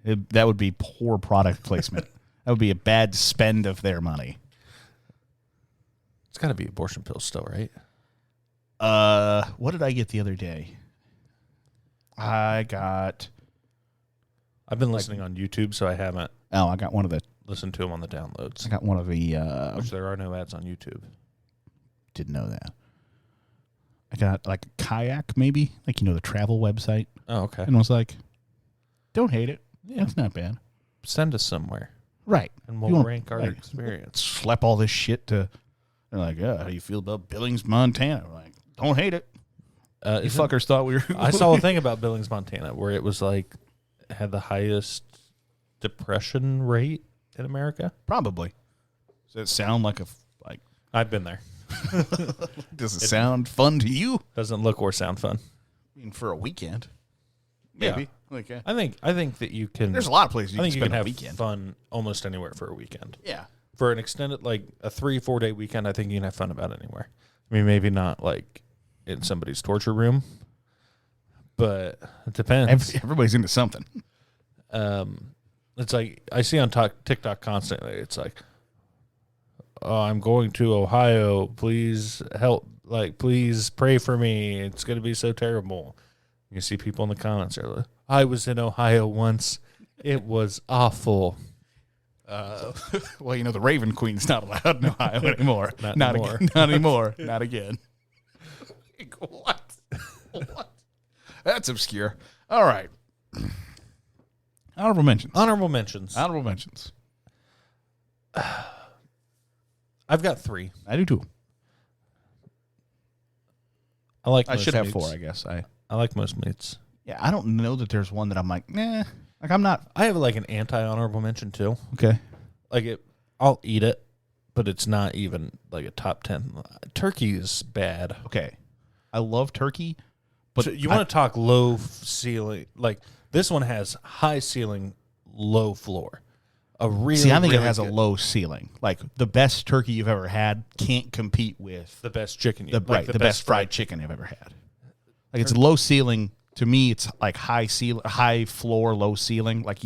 That would be poor product placement. That would be a bad spend of their money. It's got to be abortion pills still, right? What did I get the other day? I've been listening on YouTube, so I haven't I got one of the listened to them on the downloads. I got one of the Which there are no ads on YouTube. didn't know that. I got like a kayak, maybe, like, the travel website, Oh, okay. and was like, don't hate it. Yeah, it's not bad. Send us somewhere, Right. and You we'll wanna, rank our like, experience. Schlep all this shit to. They're like, how do you feel about Billings, Montana? We're like, don't hate it. You fuckers thought we were. I saw a thing about Billings, Montana, where it was like had the highest depression rate in America. Probably. Does it sound like like? I've been there. Does it sound fun to you? Doesn't look or sound fun. I mean, for a weekend, Yeah. maybe. Like, I think that you can. there's a lot of places you I can think you spend can a have weekend. fun almost anywhere for a weekend. Yeah. For an extended, like a 3-4 day weekend, I think you can have fun about anywhere. I mean, maybe not like in somebody's torture room, but it depends. Everybody's into something. It's like I see on TikTok constantly. It's like, oh, I'm going to Ohio. Please help. Like, please pray for me. It's going to be so terrible. You see people in the comments are like, I was in Ohio once. It was awful. Well, the Raven Queen's not allowed in Ohio anymore. Not anymore. Again. Not anymore. Not again. Like, what? What? That's obscure. All right. Honorable mentions. Honorable mentions. Honorable mentions. I've got 3. I do too. I like. I most should have meats. 4, I guess. I like most meats. Yeah, I don't know that there's one that I'm like, nah. Like, I'm not. I have like an anti-honorable mention too. Okay. Like I'll eat it, but it's not even like a top 10. Turkey is bad. Okay. I love turkey, but So you want to talk low ceiling? Like this one has high ceiling, low floor. A really, see, I think really it has good, a low ceiling. Like the best turkey you've ever had can't compete with the best chicken. the best fried chicken I've ever had. Like it's low ceiling. To me, it's like high floor, low ceiling. Like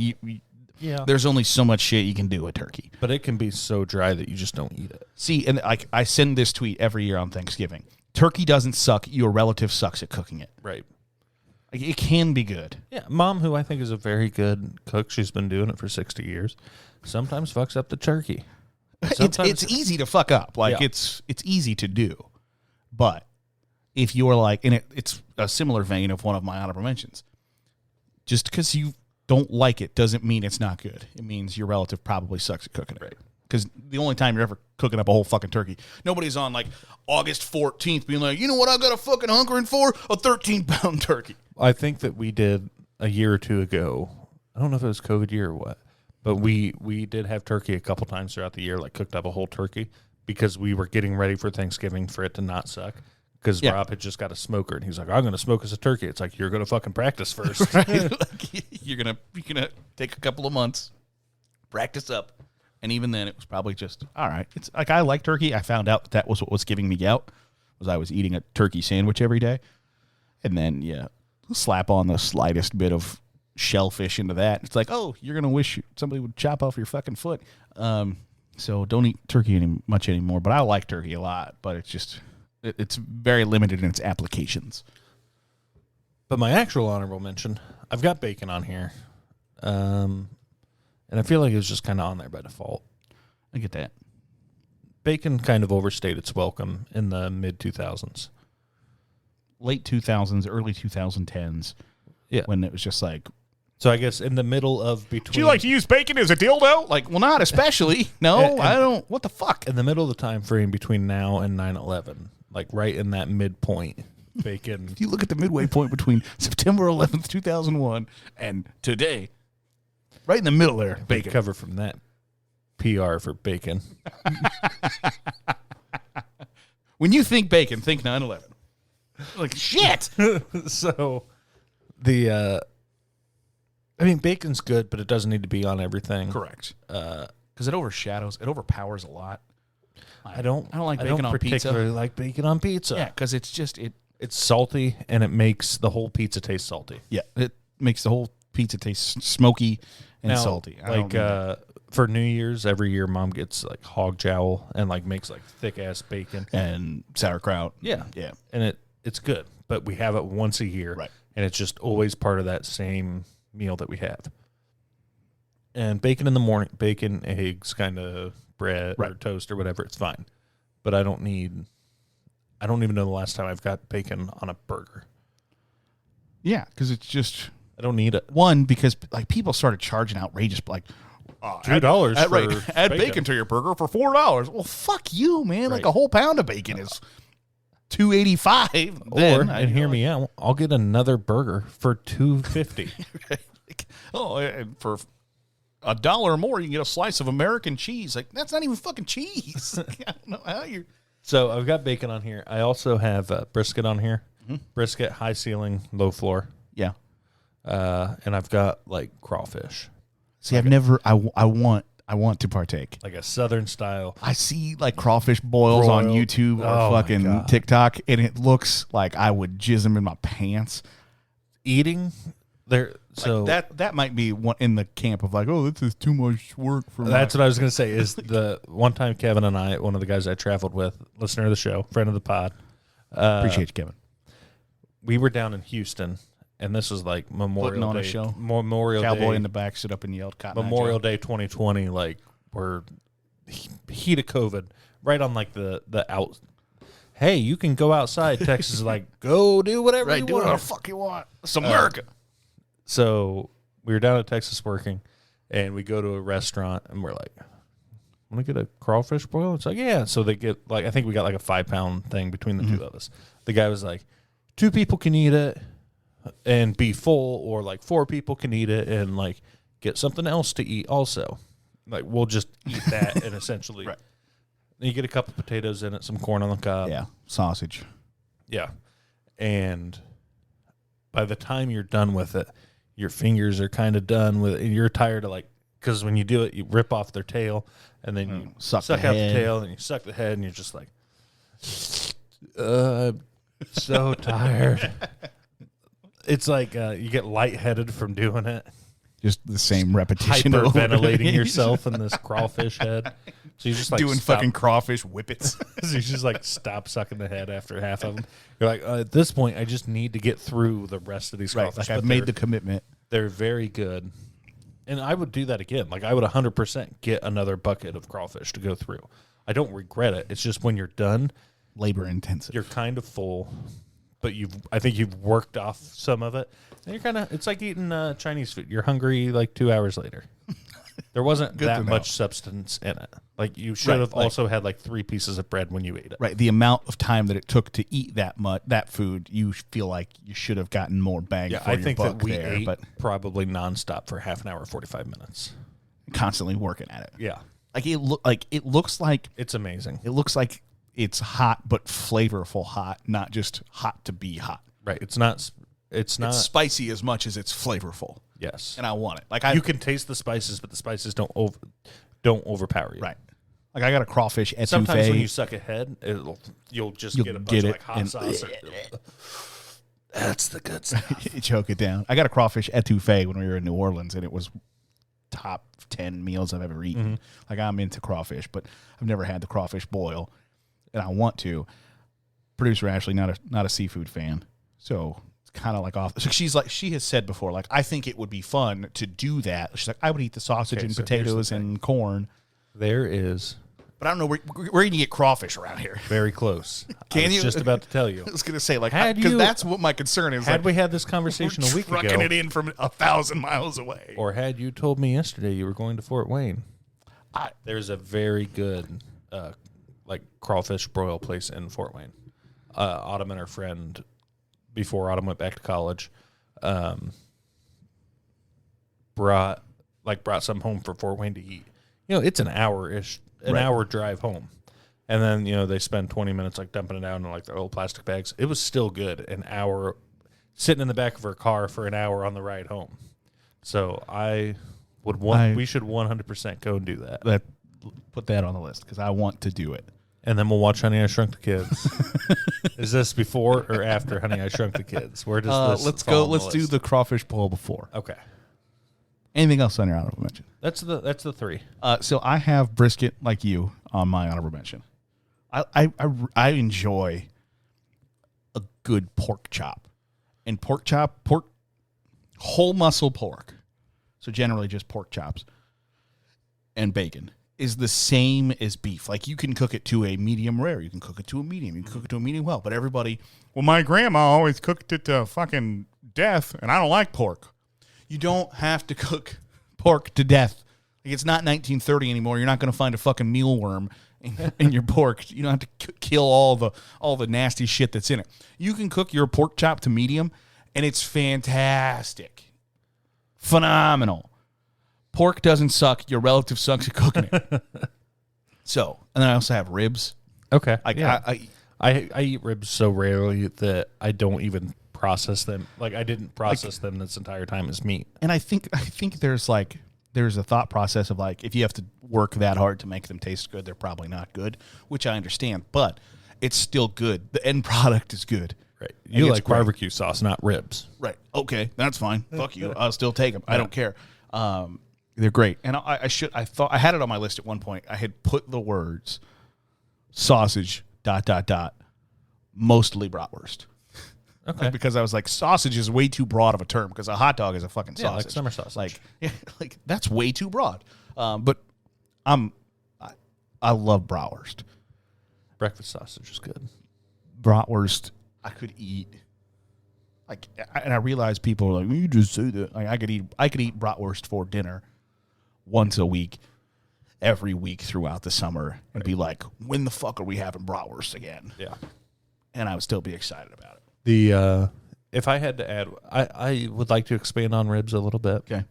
Yeah, there's only so much shit you can do with turkey. but it can be so dry that you just don't eat it. See, and like I send this tweet every year on Thanksgiving. Turkey doesn't suck. Your relative sucks at cooking it. Right. Like, it can be good. Yeah, Mom, who I think is a very good cook, she's been doing it for 60 years, sometimes fucks up the turkey. It's easy to fuck up. Like Yeah. it's easy to do. But if you're like, and it's a similar vein of one of my honorable mentions. Just because you don't like it doesn't mean it's not good. It means your relative probably sucks at cooking it. Right. Because the only time you're ever cooking up a whole fucking turkey, nobody's on like August 14th being like, you know what I got a fucking hunkering for? A 13-pound turkey. I think that we did a year or two ago. I don't know if it was COVID year or what, but we did have turkey a couple times throughout the year, like cooked up a whole turkey because we were getting ready for Thanksgiving for it to not suck. Because Rob had just got a smoker and he's like, I'm going to smoke us a turkey. It's like, you're going to fucking practice first. Right? Like, you're gonna take a couple of months, practice up. And even then, it was probably just, all right. It's like, I like turkey. I found out that was what was giving me gout, was I was eating a turkey sandwich every day. And then, slap on the slightest bit of shellfish into that. It's like, oh, you're going to wish somebody would chop off your fucking foot. So don't eat turkey much anymore. But I like turkey a lot. But it's just, it's very limited in its applications. But my actual honorable mention, I've got bacon on here. And I feel like it was just kind of on there by default. I get that. Bacon kind of overstayed its welcome in the mid-2000s. Late 2000s, early 2010s. Yeah. When it was just like, So I guess in the middle of between... do you like to use bacon as a dildo? Like, well, not especially. No, I don't. What the fuck? In the middle of the time frame between now and 9/11, like right in that midpoint, bacon... If you look at the midway point between September 11th, 2001 and today, right in the middle there, Big bacon. cover from that PR for bacon. When you think bacon, think 9/11. Like, shit. So the I mean, bacon's good, but it doesn't need to be on everything. Correct. Because it overpowers a lot. I don't like bacon on pizza. particularly like bacon on pizza. Yeah, because it's just, It's salty, and it makes the whole pizza taste salty. it makes the whole pizza taste smoky and Now, salty. Like for New Year's, every year, Mom gets like hog jowl and like makes like thick ass bacon. and sauerkraut. Yeah, Yeah. and it's good, but we have it once a year, Right. And it's just always part of that same meal that we have. And bacon in the morning, bacon, eggs, kind of bread or Right. toast or whatever, it's fine. But I don't need I don't even know the last time I've got bacon on a burger. Yeah, because it's just I don't need it. one because like people started charging outrageous like $2 add, for add bacon. bacon to your burger for $4. Well, fuck you, man. Like Right. a whole pound of bacon is $2.85. And hear me out. I'll get another burger for $2.50. And for $1 more, you can get a slice of American cheese. Like that's not even fucking cheese. I don't know how you. So I've got bacon on here. I also have brisket on here. Brisket, high ceiling, low floor. Yeah. And I've got like crawfish, See, I've never. I want to partake. like a southern style. I see like crawfish boils on Broiled. YouTube or Oh, my fucking God. TikTok, and it looks like I would jizz them in my pants. Eating there. So That might be one in the camp of like, oh, this is too much work for. that's what I was going to say is the one time Kevin and I, one of the guys I traveled with, listener of the show, friend of the pod. Appreciate you, Kevin. We were down in Houston, and this was like Memorial Putting on Day. a show. Memorial Cowboy Day. in the back stood up and yelled, "Cotton Eye Memorial Joe." Day 2020, like we're heat of COVID, right on like the out. Hey, you can go outside. Texas is like, go do whatever Right, you do want. whatever the fuck you want. It's America. So we were down in Texas working, and we go to a restaurant, and we're like, want to get a crawfish boil? It's like, yeah. So they get like, I think we got like a 5-pound thing between the two of us. The guy was like, 2 people can eat it and be full, or like 4 people can eat it and like get something else to eat also. Like we'll just eat that and essentially, Right. You get a couple potatoes in it, some corn on the cob. Yeah, sausage. Yeah. And by the time you're done with it, your fingers are kind of done with it. And you're tired of like, because when you do it, you rip off their tail and then you suck suck the out head. the tail and you suck the head and you're just like, so tired. It's like you get lightheaded from doing it. Just the same repetition. over and over. Hyperventilating yourself in this crawfish head. So you just like doing stop. fucking crawfish whippets. So you just like stop sucking the head after half of them. You're like, at this point, I just need to get through the rest of these Right, crawfish. like I've But made the commitment. they're very good. And I would do that again. Like I would 100% get another bucket of crawfish to go through. I don't regret it. It's just when you're done, Labor intensive. you're kind of full, but I think you've worked off some of it. And you're kind of, it's like eating Chinese food. You're hungry like 2 hours later. There wasn't Good to that know. much substance in it. Like you should Right, have like- also had like 3 pieces of bread when you ate it. Right, the amount of time that it took to eat that food, you feel like you should have gotten more bang Yeah, for I your think buck that we there, ate but probably nonstop for half an hour, 45 minutes. constantly working at it. Yeah, Like it looks like it's amazing. it's hot but flavorful hot, not just hot to be hot. Right? It's not. It's not. It's spicy as much as it's flavorful, Yes, and I want it. Like you can taste the spices, but the spices don't overpower you. right. Like I got a crawfish etouffee. Sometimes when you suck a head, you'll just get a bunch get of it like hot and- sauce. That's the good stuff. choke it down. I got a crawfish etouffee when we were in New Orleans, and it was top 10 meals I've ever eaten. Mm-hmm. Like I'm into crawfish, but I've never had the crawfish boil, and I want to. Producer Ashley, not a seafood fan, so it's kind of like off. So she has said before, like I think it would be fun to do that. She's like, I would eat the sausage Okay, and so here's the potatoes and corn, There is but I don't know where you can get crawfish around here. very close. Can I was you? just about to tell you. I was gonna say like Had because you- that's what my concern is. Had like, we had this conversation a week trucking ago, it in from 1,000 miles away. or had you told me yesterday you were going to Fort Wayne, I- there's a very good like crawfish broil place in Fort Wayne. Autumn and her friend, before Autumn went back to college, brought some home for Fort Wayne to eat. You know, it's an hour drive home. And then, you know, they spend 20 minutes like dumping it out in like their old plastic bags. It was still good. An hour sitting in the back of her car for an hour on the ride home. So we should 100% go and do that. Put that on the list because I want to do it. And then we'll watch Honey, I Shrunk the Kids. Is this before or after Honey, I Shrunk the Kids? Where does this Let's fall go. on the Let's do list? the crawfish boil before. Okay. Anything else on your honorable mention? That's the 3. So I have brisket like you on my honorable mention. I enjoy a good pork chop, and pork whole muscle pork. So generally just pork chops and bacon is the same as beef. Like, you can cook it to a medium rare. You can cook it to a medium. You can cook it to a medium well. But everybody, well, my grandma always cooked it to fucking death, and I don't like pork. You don't have to cook pork to death. Like, it's not 1930 anymore. You're not going to find a fucking mealworm in your pork. You don't have to kill all the nasty shit that's in it. You can cook your pork chop to medium, and it's fantastic. Phenomenal. Pork doesn't suck. Your relative sucks at cooking it. So, and then I also have ribs. Okay. Like, yeah. I I eat ribs so rarely that I don't even process them. Like, I didn't process them this entire time as meat. and I think there's a thought process of like, if you have to work that hard to make them taste good, they're probably not good, which I understand, but it's still good. The end product is good. Right. And You it's like great. barbecue sauce, not ribs. Right. Okay, that's fine. Fuck you. I'll still take them. I don't care. They're great. And I thought I had it on my list at one point. I had put the words sausage ... mostly bratwurst. Okay. Because I was like, sausage is way too broad of a term because a hot dog is a fucking Yeah, sausage. like summer sausage. Like that's way too broad. But I love bratwurst. Breakfast sausage is good. Bratwurst I could eat. Like, and I realize people are like, well, you just say that. Like, I could eat bratwurst for dinner once a week, every week throughout the summer, and be like, when the fuck are we having bratwurst again? Yeah. And I would still be excited about it. The if I had to add, I would like to expand on ribs a little bit. Okay.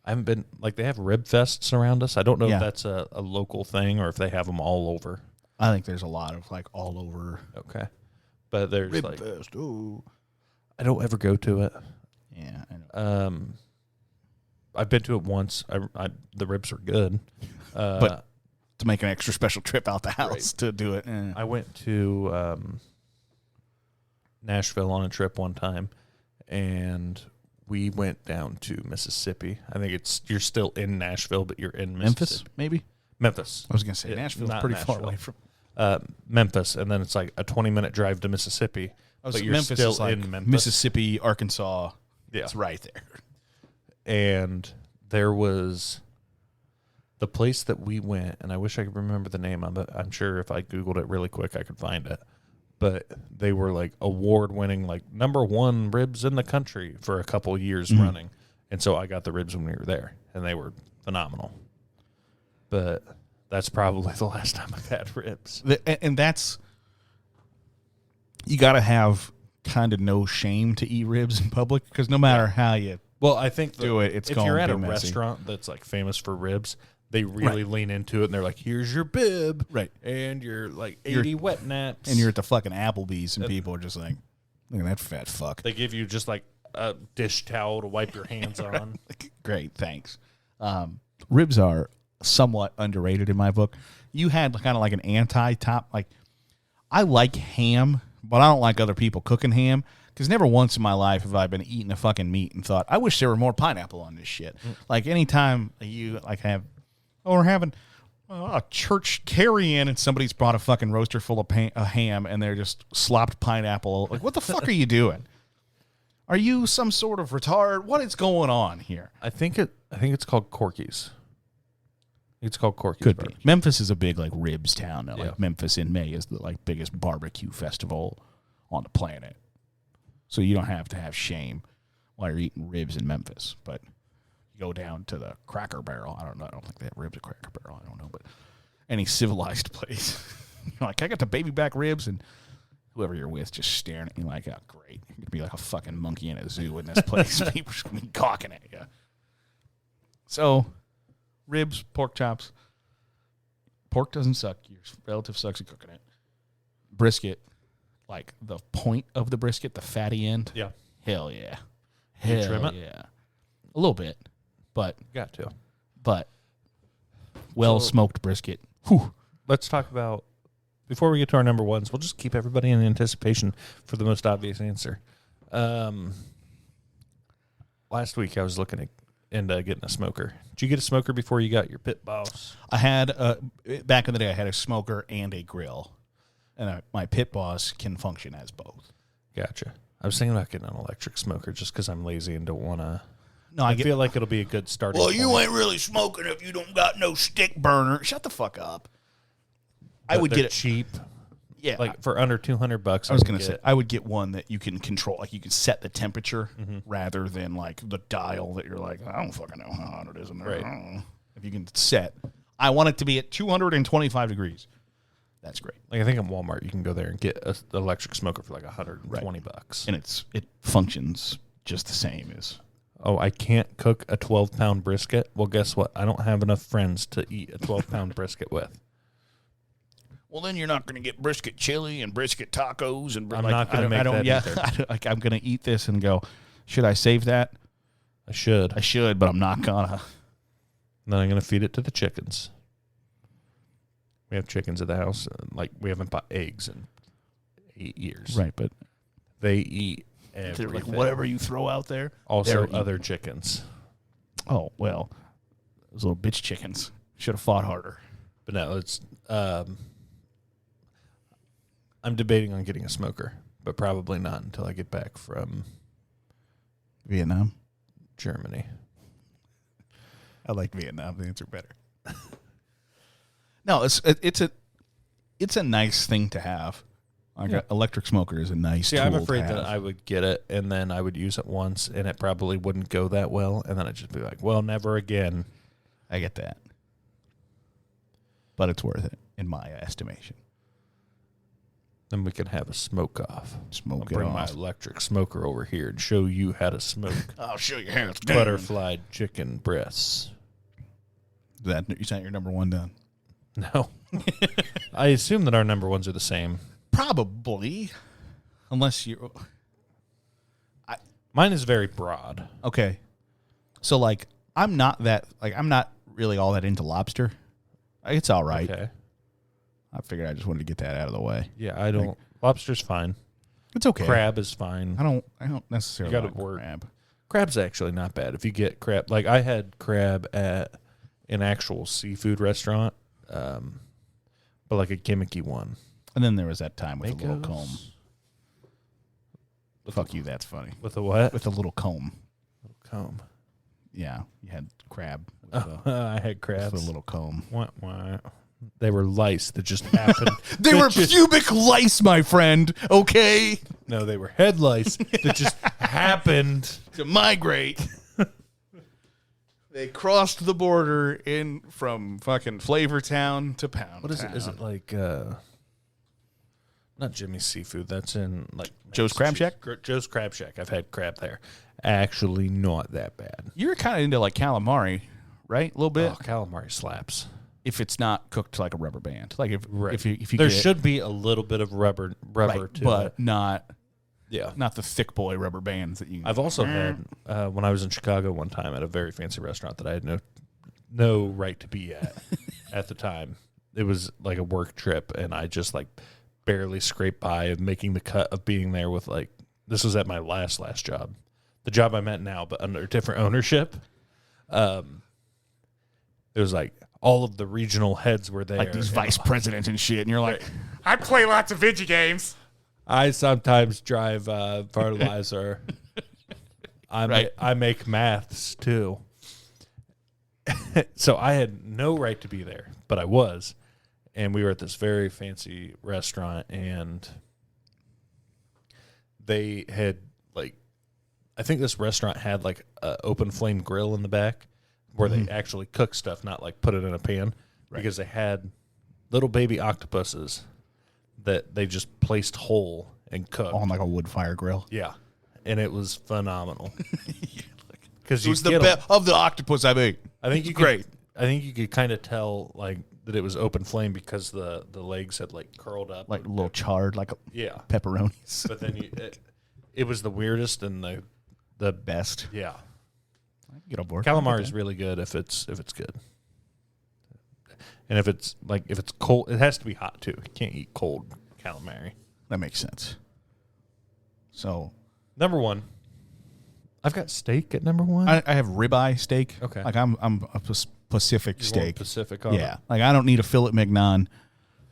I haven't been, like, they have rib fests around us. I don't know Yeah. if that's a local thing or if they have them all over. I think there's a lot of like all over Okay. But there's rib like, fest. Ooh. I don't ever go to it. Yeah, I know. I've been to it once. The ribs are good. But to make an extra special trip out the house Right. to do it. I went to Nashville on a trip one time, and we went down to Mississippi. I think you're still in Nashville, but you're in Memphis, Mississippi. maybe? Memphis. I was going to say Yeah, Nashville's not pretty far Nashville. away from. Memphis, and then it's like a 20-minute drive to Mississippi. But you're Memphis still is like in Memphis. Mississippi, Arkansas. Yeah. It's right there. And there was the place that we went, and I wish I could remember the name of it. I'm sure if I Googled it really quick, I could find it. But they were like award-winning, like #1 ribs in the country for a couple years running. And so I got the ribs when we were there, and they were phenomenal. But that's probably the last time I've had ribs. And that's, you got to have kind of no shame to eat ribs in public because no matter how you Well, I think do it, it's if going you're to at be a messy. restaurant that's like famous for ribs, they really lean into it, and they're like, "Here's your bib, Right. and your like 80 wet naps, And you're at the fucking Applebee's and people are just like, look at that fat fuck. They give you just like a dish towel to wipe your hands on. Great, thanks. Ribs are somewhat underrated in my book. You had kind of like an anti-top. Like, I like ham, but I don't like other people cooking ham because never once in my life have I been eating a fucking meat and thought, I wish there were more pineapple on this shit. Like, anytime you like have, oh, we're having a church carry-in and somebody's brought a fucking roaster full of ham and they're just slopped pineapple. Like, what the fuck are you doing? Are you some sort of retard? What is going on here? I think it's called Corky's. It's called Corky's. Could be. Barbecue. Memphis is a big like ribs town. Though. Yeah. Like Memphis in May is the like biggest barbecue festival on the planet. So you don't have to have shame while you're eating ribs in Memphis. But you go down to the Cracker Barrel. I don't know. I don't think they have ribs at Cracker Barrel. I don't know. But any civilized place, you're like, I got the baby back ribs, and whoever you're with just staring at you like, oh, great. You're gonna be like a fucking monkey in a zoo in this place. People just gonna be gawking at you. So, ribs, pork chops. Pork doesn't suck. Your relative sucks at cooking it. Brisket, like the point of the brisket, the fatty end. Yeah. Hell yeah. You Hell trim it? yeah. A little bit, but Got to. well smoked brisket. Whew. Let's talk about, before we get to our number ones, we'll just keep everybody in anticipation for the most obvious answer. Last week I was looking into getting a smoker. Did you get a smoker before you got your pit boss? I had back in the day. I had a smoker and a grill, and my pit boss can function as both. Gotcha. I was thinking about getting an electric smoker just because I'm lazy and don't want to No, I feel like it'll be a good starting Well, point. you ain't really smoking if you don't got no stick burner. Shut the fuck up. I would get it cheap. Yeah, Like for under $200. I was gonna say I would get one that you can control, like you can set the temperature rather than like the dial that you're like, I don't fucking know how hot it is in there. Right. I don't know. If you can set, I want it to be at 225 degrees. That's great, Like I think in Walmart you can go there and get an electric smoker for like $120. and it functions just the same as. Oh, I can't cook a 12-pound brisket. Well, guess what? I don't have enough friends to eat a 12-pound brisket with. Well, then you're not going to get brisket chili and brisket tacos and. I'm not going to make that either. I'm going to eat this and go. Should I save that? I should. I should, but I'm not gonna. And then I'm going to feed it to the chickens. We have chickens at the house. Like, we haven't bought eggs in 8 years. Right, but They eat they're everything. like whatever you throw out there. Also, they're other chickens. Oh well, those little bitch chickens should have fought harder. But no, it's... I'm debating on getting a smoker, but probably not until I get back from Vietnam. Germany. I like Vietnam. The answer better. No, it's a nice thing to have. Like an electric smoker is a nice. Yeah, tool I'm afraid to that have. I would get it, and then I would use it once, and it probably wouldn't go that well, and then I'd just be like, well, never again. I get that, but it's worth it in my estimation. Then we can have a smoke-off. Smoke I'll it bring my off. electric smoker over here and show you how to smoke I'll show you how it's done. butterfly chicken breasts. You sent your number one done. No. I assume that our number ones are the same. Probably, unless you. Mine is very broad. Okay, so like I'm not really all that into lobster. It's all right. Okay. I figured I just wanted to get that out of the way. Yeah, I don't. Lobster's fine. It's okay. Crab is fine. I don't necessarily You gotta like work. crab. Crab's actually not bad. If you get crab, like I had crab at an actual seafood restaurant, but like a gimmicky one. And then there was that time with a little comb. Makos. Fuck you, that's funny. With a what? With a little comb. Comb. Yeah, you had crab with, I had with crabs. a little comb. Wah, wah. They were lice that just happened. They were pubic lice, my friend. Okay, No, they were head lice that just happened. to migrate. They crossed the border in from fucking Flavortown to Pound. What is it? Is it like not Jimmy's Seafood? That's in like Joe's Crab Shack? Joe's Crab Shack. I've had crab there. Actually, not that bad. You're kind of into like calamari, right? A little bit. Oh, calamari slaps. If it's not cooked like a rubber band, like if you There get, should be a little bit of rubber right, to but it. not Yeah. the thick boy rubber bands that you. I've also had when I was in Chicago one time at a very fancy restaurant that I had no right to be at the time. It was like a work trip, and I just like barely scraped by of making the cut of being there with like this was at my last job, the job I'm at now, but under different ownership. It was like all of the regional heads were there, like these vice presidents and shit, and you're like, I play lots of video games. I sometimes drive fertilizer. I make maths too. So I had no right to be there, but I was. And we were at this very fancy restaurant, and they had like, I think this restaurant had like an open flame grill in the back where they actually cook stuff, not like put it in a pan, because they had little baby octopuses that they just placed whole and cooked on like a wood fire grill. Yeah, and it was phenomenal. Because It was the best of the octopus I've ate. I think you great. I think you could kind of tell like that it was open flame because the legs had like curled up, Like a little charred, like yeah. pepperonis. But then it was the weirdest and the Best. yeah. Get on board. Calamari is really good if it's good, and if it's cold, it has to be hot too. You can't eat cold calamari. That makes sense. So Number one, I've got steak at number one. I have ribeye steak. Okay. Like I'm a Pacific You want steak. Pacific. Yeah. Like I don't need a filet mignon.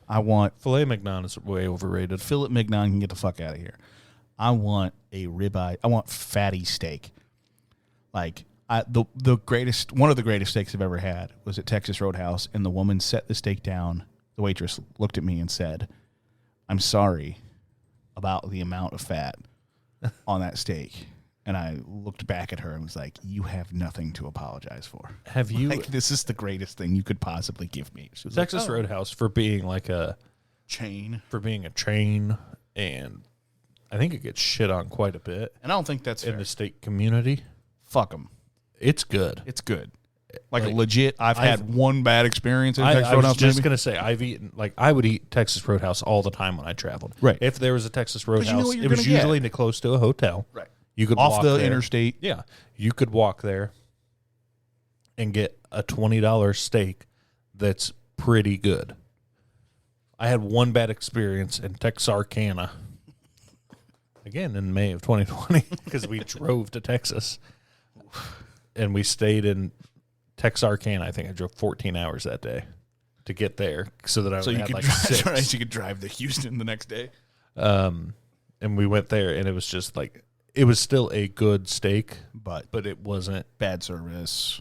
I want Filet mignon is way overrated. filet mignon can get the fuck out of here. I want a ribeye. I want fatty steak. Like The greatest, one of the greatest steaks I've ever had was at Texas Roadhouse, and the woman set the steak down. The waitress looked at me and said, "I'm sorry about the amount of fat on that steak." And I looked back at her and was like, "You have nothing to apologize for. Have you? Like, this is the greatest thing you could possibly give me." She was Texas like, "Oh." Roadhouse for being like a Chain. chain, and I think it gets shit on quite a bit And I don't think that's in fair. the steak community. Fuck them. It's good. It's good. Like Like, legit, I've had one bad experience at Texas I was Roadhouse. just maybe. gonna say I've eaten I would eat Texas Roadhouse all the time when I traveled. Right. If there was a Texas you Roadhouse, know what you're it was gonna get. usually close to a hotel. Right. You could Off walk the there. interstate. Yeah, you could walk there and get a $20 steak that's pretty good. I had one bad experience in Texarkana. Again, in May of 2020, because we drove to Texas and we stayed in Texarkana. I think I drove 14 hours that day to get there so that I So only you had could like drive, 6. right, you could drive to Houston the next day. And we went there, and it was just like, it was still a good steak, But it wasn't, bad service.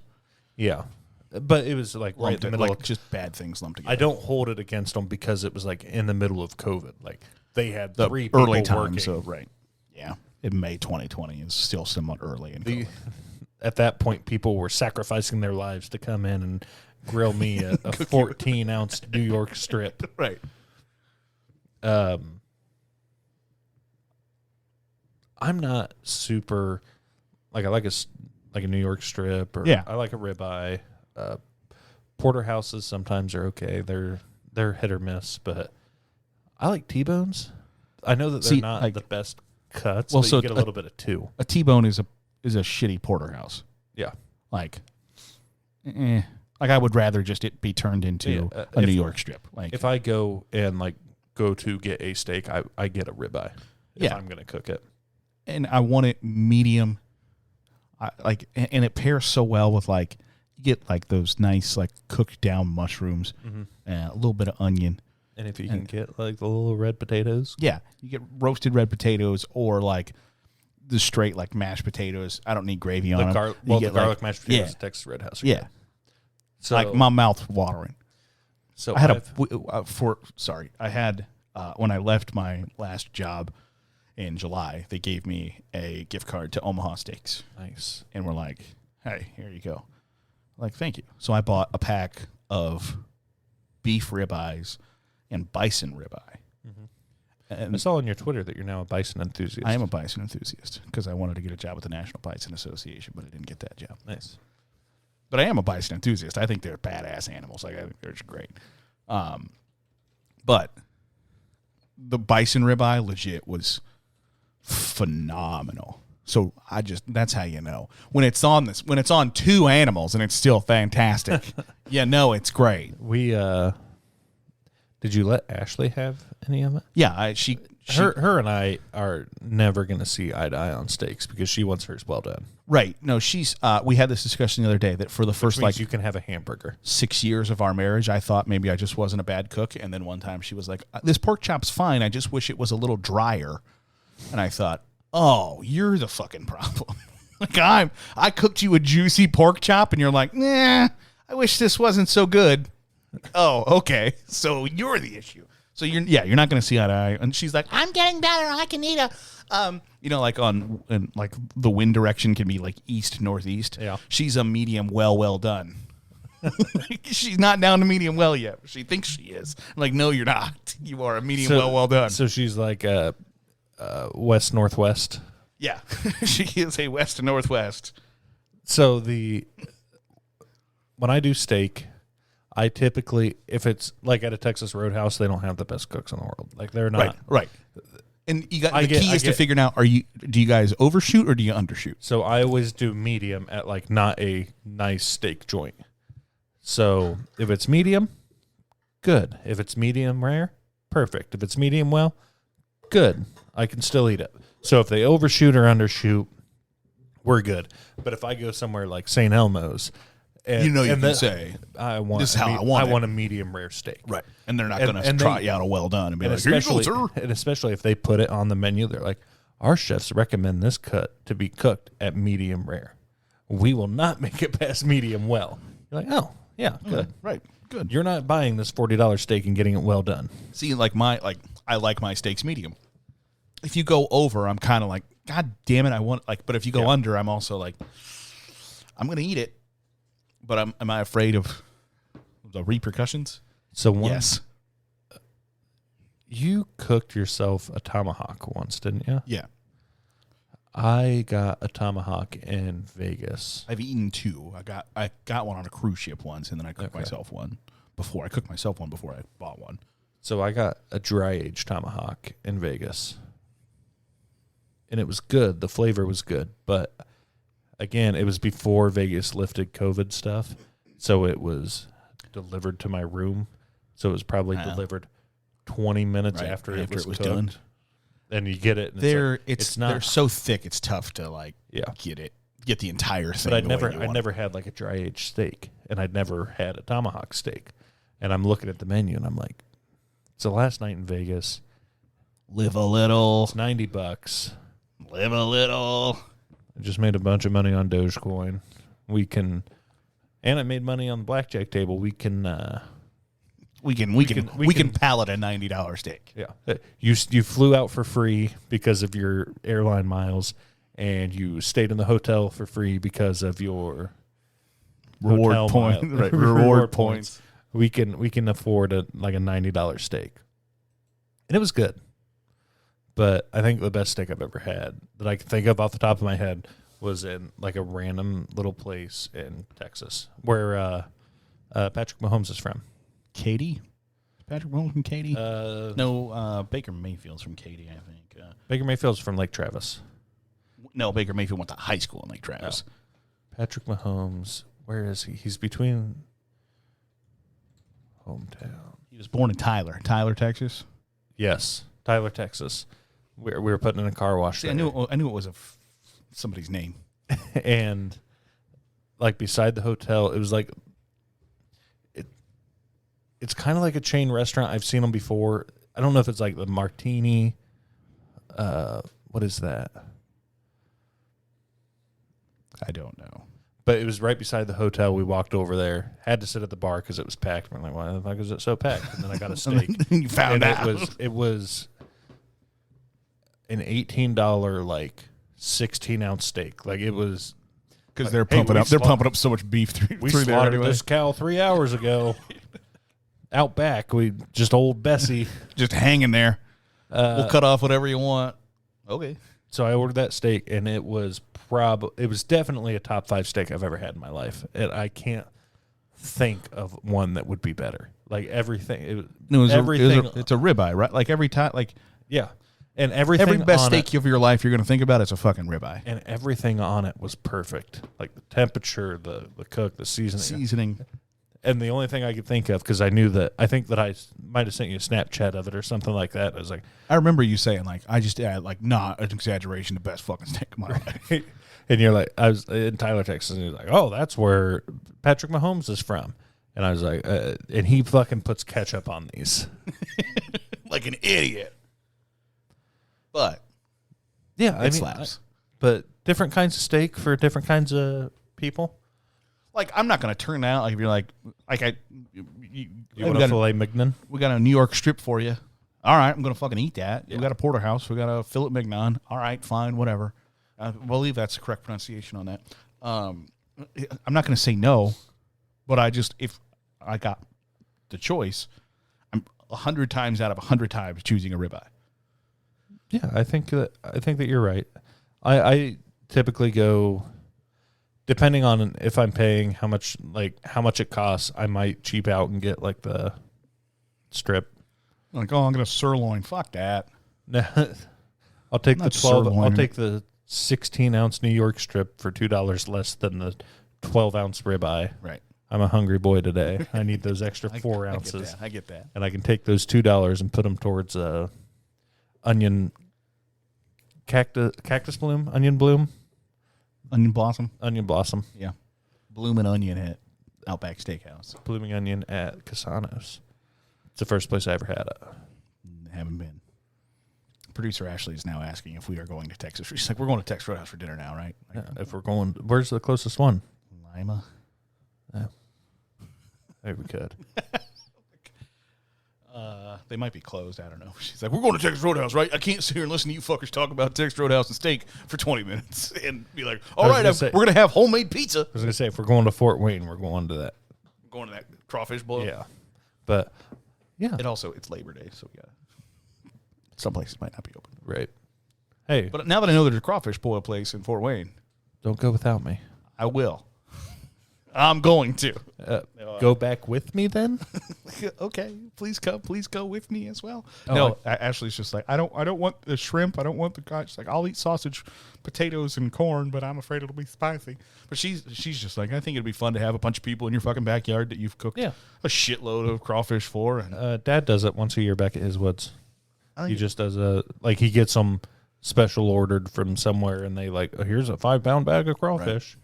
yeah. But it was like right in the middle like of, just bad things lumped together. I don't hold it against them because it was like in the middle of COVID. Like they had the 3 people early time. working. So right, yeah. In May 2020 is still somewhat early. In At that point, people were sacrificing their lives to come in and grill me a 14-ounce New York strip. right. I'm not super like I like a New York strip, or Yeah. I like a ribeye. Porterhouses sometimes are okay. They're hit or miss, but I like T-bones. I know that they're See, not like- the best cuts, Well, but so you get a a- little bit of two. A T-bone is a shitty porterhouse. Yeah. Like, like I would rather just it be turned into Yeah, a if- New York strip. Like, If I go and go to get a steak, I get a ribeye if Yeah. I'm going to cook it. and I want it medium. And it pairs so well with like you get like those nice like cooked down mushrooms, and a little bit of onion. And if you can get like the little red potatoes, Yeah, you get roasted red potatoes or like the straight like mashed potatoes. I don't need gravy on them. You get, garlic mashed potatoes yeah. at Texas Roadhouse. are Yeah, good. So like my mouth watering. so I had I had when I left my last job in July, they gave me a gift card to Omaha Steaks, nice. and we're like, "Hey, here you go." Like, thank you. So I bought a pack of beef ribeyes and bison ribeye. I And saw on your Twitter that you're now a bison enthusiast. I am a bison enthusiast because I wanted to get a job with the National Bison Association, but I didn't get that job. Nice. But I am a bison enthusiast. I think they're badass animals. Like, I think they're just great. But the bison ribeye legit was phenomenal. So that's how you know when it's on 2 animals and it's still fantastic. You know it's great. We did you let Ashley have any of it? Yeah, Her and I are never going to see eye to eye on steaks because she wants hers well done. right. No, she's. We had this discussion the other day that for the first Which means you can have a hamburger. 6 years of our marriage, I thought maybe I just wasn't a bad cook. And then one time she was like, "This pork chop's fine. I just wish it was a little drier." And I thought, "Oh, you're the fucking problem." Like I cooked you a juicy pork chop, and you're like, "Nah, I wish this wasn't so good." Oh, okay. So you're the issue. So you're not going to see eye to eye. And she's like, I'm getting better. I can eat a. like like the wind direction can be like east northeast. Yeah. She's a medium well done. She's not down to medium well yet. She thinks she is. I'm like, no, you're not. You are a medium well done. So she's like west northwest. Yeah, she is a west to northwest. So when I do steak, I typically, if it's like at a Texas Roadhouse, they don't have the best cooks in the world. Like they're not. Right. And you got I the get- key I is to get- figuring out: do you guys overshoot or do you undershoot? So I always do medium at like not a nice steak joint. So if it's medium, good. If it's medium rare, perfect. If it's medium well, good. I can still eat it. So if they overshoot or undershoot, we're good. But if I go somewhere like St. Elmo's, and, You know you and can the- say, I want "This is how I want it." I want a medium rare steak. Right. And they're not And- going to and trot they- you out a well done and be And like, "Here you go, especially, sir." and especially if they put it on the menu, they're like, our chefs recommend this cut to be cooked at medium rare. we will not make it past medium well. You're like, oh, yeah, good. Right. Good. You're not buying this $40 steak and getting it well done. See, I like my steaks medium. If you go over, I'm kind of like, God damn it, I want but if you go under, I'm also like, I'm gonna eat it, but am I afraid of the repercussions? So Yes. You cooked yourself a tomahawk once, didn't you? Yeah. I got a tomahawk in Vegas. I've eaten two. I got one on a cruise ship once, and then I cooked myself one before. I cooked myself one before I bought one. So I got a dry aged tomahawk in Vegas. And it was good. The flavor was good. But again, it was before Vegas lifted COVID stuff. So it was delivered to my room. So it was probably delivered 20 minutes after it was cooked. Done. And you get it. And they're so thick, it's tough to get the entire thing. But I never had like a dry aged steak, and I'd never had a tomahawk steak. And I'm looking at the menu, and I'm like, it's the last night in Vegas. Live a little. It's $90. Live a little. I just made a bunch of money on Dogecoin. And I made money on the blackjack table. We can pallet a $90 steak. Yeah, you flew out for free because of your airline miles, and you stayed in the hotel for free because of your reward point. Right, reward points. We can afford a $90 steak, and it was good. But I think the best steak I've ever had that I can think of off the top of my head was in like a random little place in Texas where Patrick Mahomes is from. Katy? Patrick Mahomes from Katy? No, Baker Mayfield's from Katy, I think. Baker Mayfield's from Lake Travis. No, Baker Mayfield went to high school in Lake Travis. Oh. Patrick Mahomes, where is he? He's between hometown. He was born in Tyler, Texas. Yes, Tyler, Texas. We were putting in a car wash. See, I knew it was somebody's name. And like beside the hotel, it was like it's kind of like a chain restaurant. I've seen them before. I don't know if it's like the Martini. What is that? I don't know. But it was right beside the hotel. We walked over there. Had to sit at the bar because it was packed. We're like, why the fuck is it so packed? And then I got a steak. You found out. It was an $18 like 16-ounce steak. Like it was because they're pumping up. They're pumping up so much beef through we there slaughtered anyway. this cow 3 hours ago. Out back, we just old Bessie just hanging there. We'll cut off whatever you want. Okay. So I ordered that steak, and it was definitely a top 5 steak I've ever had in my life, and I can't think of one that would be better. Like everything, it's a ribeye, right? Like every time, yeah, and every best steak of your life you're going to think about is a fucking ribeye, and everything on it was perfect. Like the temperature, the cook, the seasoning. And the only thing I could think of, because I think that I might have sent you a Snapchat of it or something like that. I was like, I remember you saying not an exaggeration, the best fucking steak of my life. And you're like, I was in Tyler, Texas, and you're like, oh, that's where Patrick Mahomes is from. And I was like, and he fucking puts ketchup on these. Like an idiot. But yeah, it slaps. But different kinds of steak for different kinds of people. Like, I'm not going to turn out, like, if you're like you want a filet mignon? We got a New York strip for you. All right, I'm going to fucking eat that. Yeah. We got a porterhouse. We got a filet mignon. All right, fine, whatever. I believe that's the correct pronunciation on that. I'm not going to say no, but if I got the choice, I'm 100 times out of 100 times choosing a ribeye. Yeah, I think that you're right. I typically go, depending on if I'm paying how much it costs, I might cheap out and get like the strip. Like, oh, I'm going to sirloin. Fuck that. I'll take the 12. I'll take the 16-ounce New York strip for $2 less than the 12-ounce ribeye. Right. I'm a hungry boy today. I need those extra 4 ounces. I get that. And I can take those $2 and put them towards onion cactus bloom, onion bloom. Onion blossom. Onion blossom. Yeah. Bloomin' onion at Outback Steakhouse. Blooming onion at Casanos. It's the first place I ever had it. Haven't been. producer Ashley is now asking if we are going to Texas. She's like, we're going to Texas Roadhouse for dinner now, right? Yeah, if we're going, where's the closest one? Lima. Maybe we could. They might be closed. I don't know. She's like, we're going to Texas Roadhouse, right? I can't sit here and listen to you fuckers talk about Texas Roadhouse and steak for 20 minutes and be like, all right, we're going to have homemade pizza. I was going to say, if we're going to Fort Wayne, we're going to that. Going to that crawfish boil. Yeah. But, yeah. And also, it's Labor Day, so yeah. Some places might not be open. Right. Hey. But now that I know there's a crawfish boil place in Fort Wayne, Don't go without me. I will. I'm going to. Go back with me then? Okay, please go with me as well. Oh, No, Ashley's just like, I don't want the shrimp. I don't want the. She's like, I'll eat sausage, potatoes, and corn, but I'm afraid it'll be spicy. But she's just like, I think it'd be fun to have a bunch of people in your fucking backyard that you've cooked a shitload of crawfish for. And Dad does it once a year back at his woods. He just does he gets them special ordered from somewhere, and they like, here's a 5-pound bag of crawfish. Right.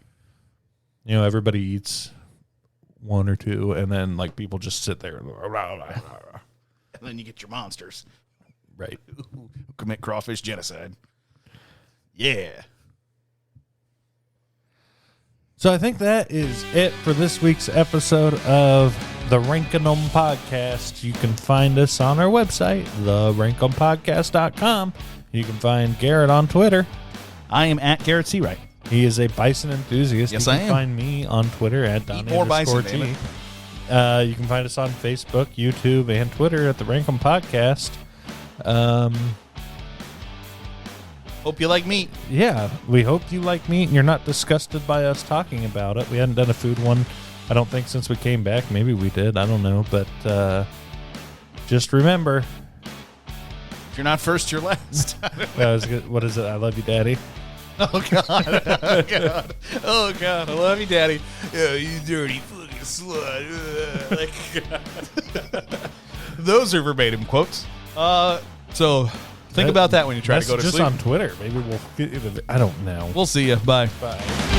You know, everybody eats 1 or 2, and then like people just sit there and then you get your monsters, right? Who commit crawfish genocide. Yeah. So I think that is it for this week's episode of the Rankin'em Podcast. You can find us on our website, therankumpodcast.com. You can find Garrett on Twitter. I am at Garrett Seawright. He is a bison enthusiast. Yes, you can I am. find me on Twitter at Eat more bison, damn Donnie_T. You can find us on Facebook, YouTube, and Twitter at the Rankum Podcast. Hope you like meat. Yeah, we hope you like meat and you're not disgusted by us talking about it. We hadn't done a food one, I don't think, since we came back. Maybe we did. I don't know. But just remember, if you're not first, you're last. what is it? I love you, Daddy. Oh, God. Oh, God. Oh, God. I love you, Daddy. Oh, you dirty fucking slut. Those are verbatim quotes. So think about that when you try to go to just sleep. on Twitter. Maybe we'll. I don't know. We'll see you. Bye. Bye.